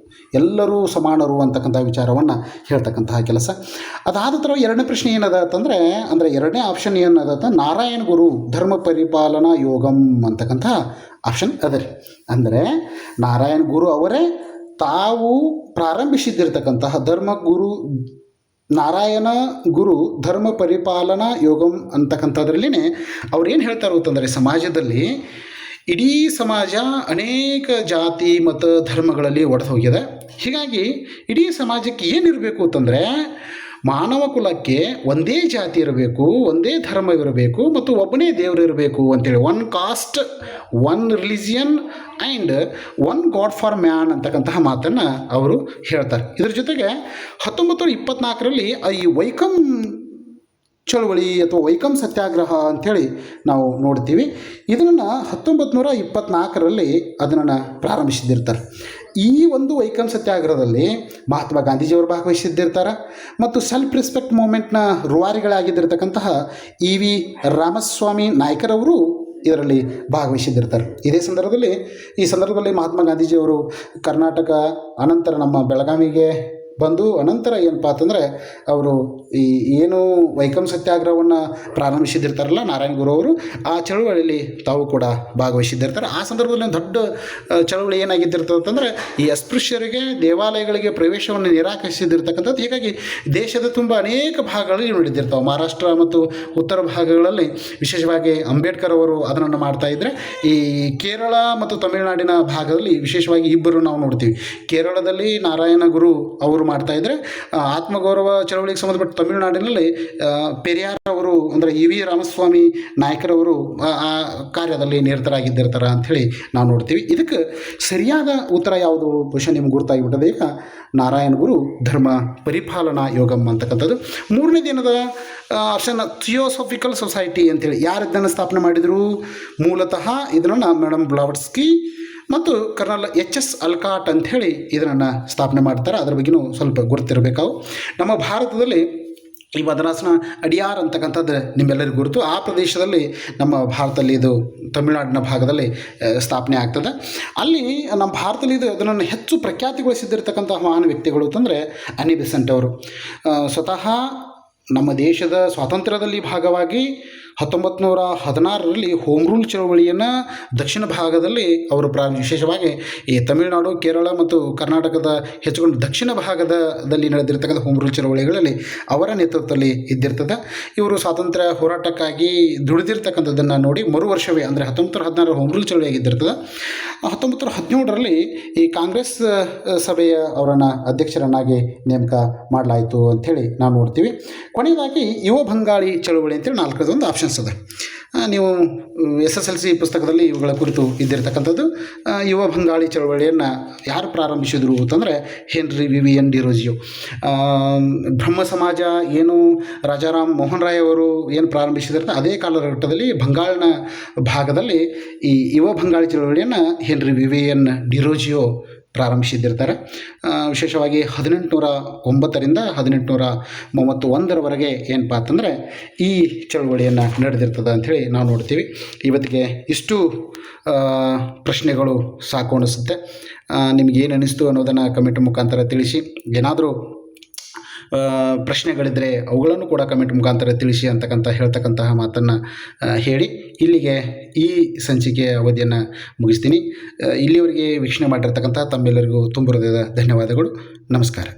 ಎಲ್ಲರೂ ಸಮಾನರು ಅಂತಕ್ಕಂಥ ವಿಚಾರವನ್ನು ಹೇಳ್ತಕ್ಕಂತಹ ಕೆಲಸ. ಅದಾದ ಥರ ಎರಡನೇ ಪ್ರಶ್ನೆ ಏನದ ಅಂತಂದರೆ, ಅಂದರೆ ಎರಡನೇ ಆಪ್ಷನ್ ಏನದ, ನಾರಾಯಣ ಗುರು ಧರ್ಮ ಪರಿಪಾಲನಾ ಯೋಗಂ ಅಂತಕ್ಕಂಥ ಆಪ್ಷನ್ ಅದ ರೀ. ಅಂದರೆ ನಾರಾಯಣ ಗುರು ಅವರೇ ತಾವು ಪ್ರಾರಂಭಿಸಿದ್ದಿರ್ತಕ್ಕಂತಹ ನಾರಾಯಣ ಗುರು ಧರ್ಮ ಪರಿಪಾಲನಾ ಯೋಗಂ ಅಂತಕ್ಕಂಥದ್ರಲ್ಲಿನೇ ಅವ್ರು ಏನು ಹೇಳ್ತಾರೆ ಅಂತಂದರೆ, ಸಮಾಜದಲ್ಲಿ ಇಡೀ ಸಮಾಜ ಅನೇಕ ಜಾತಿ ಮತ್ತು ಧರ್ಮಗಳಲ್ಲಿ ಒಡೆದು ಹೋಗಿದೆ. ಹೀಗಾಗಿ ಇಡೀ ಸಮಾಜಕ್ಕೆ ಏನಿರಬೇಕು ಅಂತಂದರೆ, ಮಾನವ ಕುಲಕ್ಕೆ ಒಂದೇ ಜಾತಿ ಇರಬೇಕು, ಒಂದೇ ಧರ್ಮ ಇರಬೇಕು ಮತ್ತು ಒಬ್ಬನೇ ದೇವರು ಇರಬೇಕು ಅಂತೇಳಿ, one cost, one religion and one god for man ಅಂತಕ್ಕಂತಹ ಮಾತನ್ನು ಅವರು ಹೇಳ್ತಾರೆ. ಇದರ ಜೊತೆಗೆ 1924ರಲ್ಲಿ ಈ ವೈಕಂ ಚಳವಳಿ ಅಥವಾ ವೈಕಂ ಸತ್ಯಾಗ್ರಹ ಅಂಥೇಳಿ ನಾವು ನೋಡ್ತೀವಿ. ಇದನ್ನು 1924ರಲ್ಲಿ ಅದನ್ನು ಪ್ರಾರಂಭಿಸಿದ್ದಿರ್ತಾರೆ. ಈ ಒಂದು ವೈಕಂ ಸತ್ಯಾಗ್ರಹದಲ್ಲಿ ಮಹಾತ್ಮ ಗಾಂಧೀಜಿಯವರು ಭಾಗವಹಿಸಿದ್ದಿರ್ತಾರೆ ಮತ್ತು ಸೆಲ್ಫ್ ರೆಸ್ಪೆಕ್ಟ್ ಮೂಮೆಂಟ್ನ ರೂವಾರಿಗಳಾಗಿದ್ದಿರ್ತಕ್ಕಂತಹ ಇ ವಿ ರಾಮಸ್ವಾಮಿ ನಾಯ್ಕರ್ ಅವರು ಇದರಲ್ಲಿ ಭಾಗವಹಿಸಿದ್ದಿರ್ತಾರೆ. ಈ ಸಂದರ್ಭದಲ್ಲಿ ಮಹಾತ್ಮ ಗಾಂಧೀಜಿಯವರು ಕರ್ನಾಟಕ ಅನಂತರ ನಮ್ಮ ಬೆಳಗಾವಿಗೆ ಬಂದು ಅನಂತರ ಏನಪ್ಪ ಅಂತಂದರೆ ಅವರು ಈ ಏನು ವೈಕಂ ಸತ್ಯಾಗ್ರಹವನ್ನು ಪ್ರಾರಂಭಿಸಿದ್ದಿರ್ತಾರಲ್ಲ ನಾರಾಯಣ ಗುರು ಅವರು, ಆ ಚಳವಳಿಯಲ್ಲಿ ತಾವು ಕೂಡ ಭಾಗವಹಿಸಿದ್ದಿರ್ತಾರೆ. ಆ ಸಂದರ್ಭದಲ್ಲಿ ಒಂದು ದೊಡ್ಡ ಚಳವಳಿ ಏನಾಗಿದ್ದಿರ್ತದೆ ಅಂತಂದರೆ, ಈ ಅಸ್ಪೃಶ್ಯರಿಗೆ ದೇವಾಲಯಗಳಿಗೆ ಪ್ರವೇಶವನ್ನು ನಿರಾಕರಿಸಿದ್ದಿರ್ತಕ್ಕಂಥದ್ದು. ಹೀಗಾಗಿ ದೇಶದ ತುಂಬ ಅನೇಕ ಭಾಗಗಳಲ್ಲಿ ನೋಡಿದ್ದಿರ್ತಾವೆ. ಮಹಾರಾಷ್ಟ್ರ ಮತ್ತು ಉತ್ತರ ಭಾಗಗಳಲ್ಲಿ ವಿಶೇಷವಾಗಿ ಅಂಬೇಡ್ಕರ್ ಅವರು ಅದನ್ನು ಮಾಡ್ತಾಯಿದ್ರೆ, ಈ ಕೇರಳ ಮತ್ತು ತಮಿಳುನಾಡಿನ ಭಾಗದಲ್ಲಿ ವಿಶೇಷವಾಗಿ ಇಬ್ಬರು ನಾವು ನೋಡ್ತೀವಿ. ಕೇರಳದಲ್ಲಿ ನಾರಾಯಣ ಗುರು ಅವರು ಮಾಡ್ತಾಯಿದ್ರೆ, ಆತ್ಮಗೌರವ ಚಳವಳಿಗೆ ಸಂಬಂಧಪಟ್ಟ ತಮಿಳುನಾಡಿನಲ್ಲಿ ಪೆರಿಯಾರ್ ಅವರು ಅಂದರೆ ಇ ವಿ ರಾಮಸ್ವಾಮಿ ನಾಯ್ಕರ್ ಅವರು ಆ ಕಾರ್ಯದಲ್ಲಿ ನಿರತರಾಗಿದ್ದಿರ್ತಾರೆ ಅಂಥೇಳಿ ನಾವು ನೋಡ್ತೀವಿ. ಇದಕ್ಕೆ ಸರಿಯಾದ ಉತ್ತರ ಯಾವುದು ಬಹುಶಃ ನಿಮ್ಗೆ ಗುರ್ತಾಗಿಬಿಟ್ಟದೆ ಈಗ, ನಾರಾಯಣ ಗುರು ಧರ್ಮ ಪರಿಪಾಲನಾ ಯೋಗಂ ಅಂತಕ್ಕಂಥದ್ದು. ಮೂರನೇ ದಿನದ ಆಪ್ಷನ್ ಥಿಯೋಸಾಫಿಕಲ್ ಸೊಸೈಟಿ ಅಂತೇಳಿ. ಯಾರು ಇದನ್ನು ಸ್ಥಾಪನೆ ಮಾಡಿದರು? ಮೂಲತಃ ಇದನ್ನು ಮೇಡಮ್ ಬ್ಲಾವಟ್ಸ್ಕಿ ಮತ್ತು ಕರ್ನಲ್ ಎಚ್ ಎಸ್ ಅಲ್ಕಾಟ್ ಅಂಥೇಳಿ ಇದನ್ನು ಸ್ಥಾಪನೆ ಮಾಡ್ತಾರೆ. ಅದರ ಬಗ್ಗೆಯೂ ಸ್ವಲ್ಪ ಗುರುತಿರಬೇಕಾವು. ನಮ್ಮ ಭಾರತದಲ್ಲಿ ಈ ಮದ್ರಾಸ್ನ ಅಡಿಯಾರ್ ಅಂತಕ್ಕಂಥದ್ದು ನಿಮ್ಮೆಲ್ಲರಿಗೂ ಗುರುತು. ಆ ಪ್ರದೇಶದಲ್ಲಿ ನಮ್ಮ ಭಾರತದಲ್ಲಿ ಇದು ತಮಿಳುನಾಡಿನ ಭಾಗದಲ್ಲಿ ಸ್ಥಾಪನೆ ಆಗ್ತದೆ. ಅಲ್ಲಿ ನಮ್ಮ ಭಾರತದಲ್ಲಿ ಅದನ್ನು ಹೆಚ್ಚು ಪ್ರಖ್ಯಾತಿಗೊಳಿಸಿದ್ದಿರ್ತಕ್ಕಂಥ ಮಹಾನ್ ವ್ಯಕ್ತಿಗಳು ಅಂತಂದರೆ ಅನಿ ಬೆಸೆಂಟ್ ಅವರು. ಸ್ವತಃ ನಮ್ಮ ದೇಶದ ಸ್ವಾತಂತ್ರ್ಯದಲ್ಲಿ ಭಾಗವಾಗಿ 1916ರಲ್ಲಿ ಹೋಮ್ ರೂಲ್ ಚಳವಳಿಯನ್ನು ದಕ್ಷಿಣ ಭಾಗದಲ್ಲಿ ಅವರು ವಿಶೇಷವಾಗಿ ಈ ತಮಿಳುನಾಡು, ಕೇರಳ ಮತ್ತು ಕರ್ನಾಟಕದ ಹೆಚ್ಚುಕೊಂಡು ದಕ್ಷಿಣ ಭಾಗದಲ್ಲಿ ನಡೆದಿರ್ತಕ್ಕಂಥ ಹೋಮ್ ರೂಲ್ ಚಳವಳಿಗಳಲ್ಲಿ ಅವರ ನೇತೃತ್ವದಲ್ಲಿ ಇದ್ದಿರ್ತದೆ. ಇವರು ಸ್ವಾತಂತ್ರ್ಯ ಹೋರಾಟಕ್ಕಾಗಿ ದುಡಿದಿರ್ತಕ್ಕಂಥದ್ದನ್ನು ನೋಡಿ ಮರು ವರ್ಷವೇ ಅಂದರೆ 1916 ಹೋಮ್ ರೂಲ್ ಚಳವಳಿ ಆಗಿದ್ದಿರ್ತದೆ. 1917ರಲ್ಲಿ ಈ ಕಾಂಗ್ರೆಸ್ ಸಭೆಯ ಅವರನ್ನು ಅಧ್ಯಕ್ಷರನ್ನಾಗಿ ನೇಮಕ ಮಾಡಲಾಯಿತು ಅಂಥೇಳಿ ನಾವು ನೋಡ್ತೀವಿ. ಕೊನೆಯದಾಗಿ ಯುವ ಬಂಗಾಳಿ ಚಳವಳಿ ಅಂತೇಳಿ 4 ಆಪ್ಷನ್ಸ್ ಅದ. ನೀವು SSLC ಪುಸ್ತಕದಲ್ಲಿ ಇವುಗಳ ಕುರಿತು ಇದ್ದಿರ್ತಕ್ಕಂಥದ್ದು. ಯುವ ಬಂಗಾಳಿ ಚಳವಳಿಯನ್ನು ಯಾರು ಪ್ರಾರಂಭಿಸಿದರು ಅಂತಂದರೆ ಹೆನ್ರಿ ವಿವಿಯನ್ ಡಿರೋಜಿಯೋ. ಬ್ರಹ್ಮ ಸಮಾಜ ಏನು ರಾಜಾರಾಮ್ ಮೋಹನ್ ರಾಯ್ ಅವರು ಏನು ಪ್ರಾರಂಭಿಸಿದಾರೆ ಅದೇ ಕಾಲಘಟ್ಟದಲ್ಲಿ ಬಂಗಾಳನ ಭಾಗದಲ್ಲಿ ಈ ಯುವ ಬಂಗಾಳಿ ಚಳವಳಿಯನ್ನು ಹೆನ್ರಿ ವಿವಿಯನ್ ಡಿರೋಜಿಯೋ ಪ್ರಾರಂಭಿಸಿದ್ದಿರ್ತಾರೆ. ವಿಶೇಷವಾಗಿ 1809ರಿಂದ 1831ರವರೆಗೆ ಏನಪ್ಪ ಅಂತಂದರೆ ಈ ಚಳವಳಿಯನ್ನು ನಡೆದಿರ್ತದೆ ಅಂಥೇಳಿ ನಾವು ನೋಡ್ತೀವಿ. ಇವತ್ತಿಗೆ ಇಷ್ಟು ಪ್ರಶ್ನೆಗಳು ಸಾಕು ಅನಿಸುತ್ತೆ. ನಿಮಗೇನು ಅನ್ನಿಸ್ತು ಅನ್ನೋದನ್ನು ಕಮೆಂಟ್ ಮುಖಾಂತರ ತಿಳಿಸಿ. ಏನಾದರೂ ಪ್ರಶ್ನೆಗಳಿದ್ದರೆ ಅವುಗಳನ್ನು ಕೂಡ ಕಮೆಂಟ್ ಮುಖಾಂತರ ತಿಳಿಸಿ ಹೇಳ್ತಕ್ಕಂತಹ ಮಾತನ್ನು ಹೇಳಿ ಇಲ್ಲಿಗೆ ಈ ಸಂಚಿಕೆಯ ಅವಧಿಯನ್ನು ಮುಗಿಸ್ತೀನಿ. ಇಲ್ಲಿವರೆಗೆ ವೀಕ್ಷಣೆ ಮಾಡಿರ್ತಕ್ಕಂಥ ತಮ್ಮೆಲ್ಲರಿಗೂ ತುಂಬ ಹೃದಯದ ಧನ್ಯವಾದಗಳು. ನಮಸ್ಕಾರ.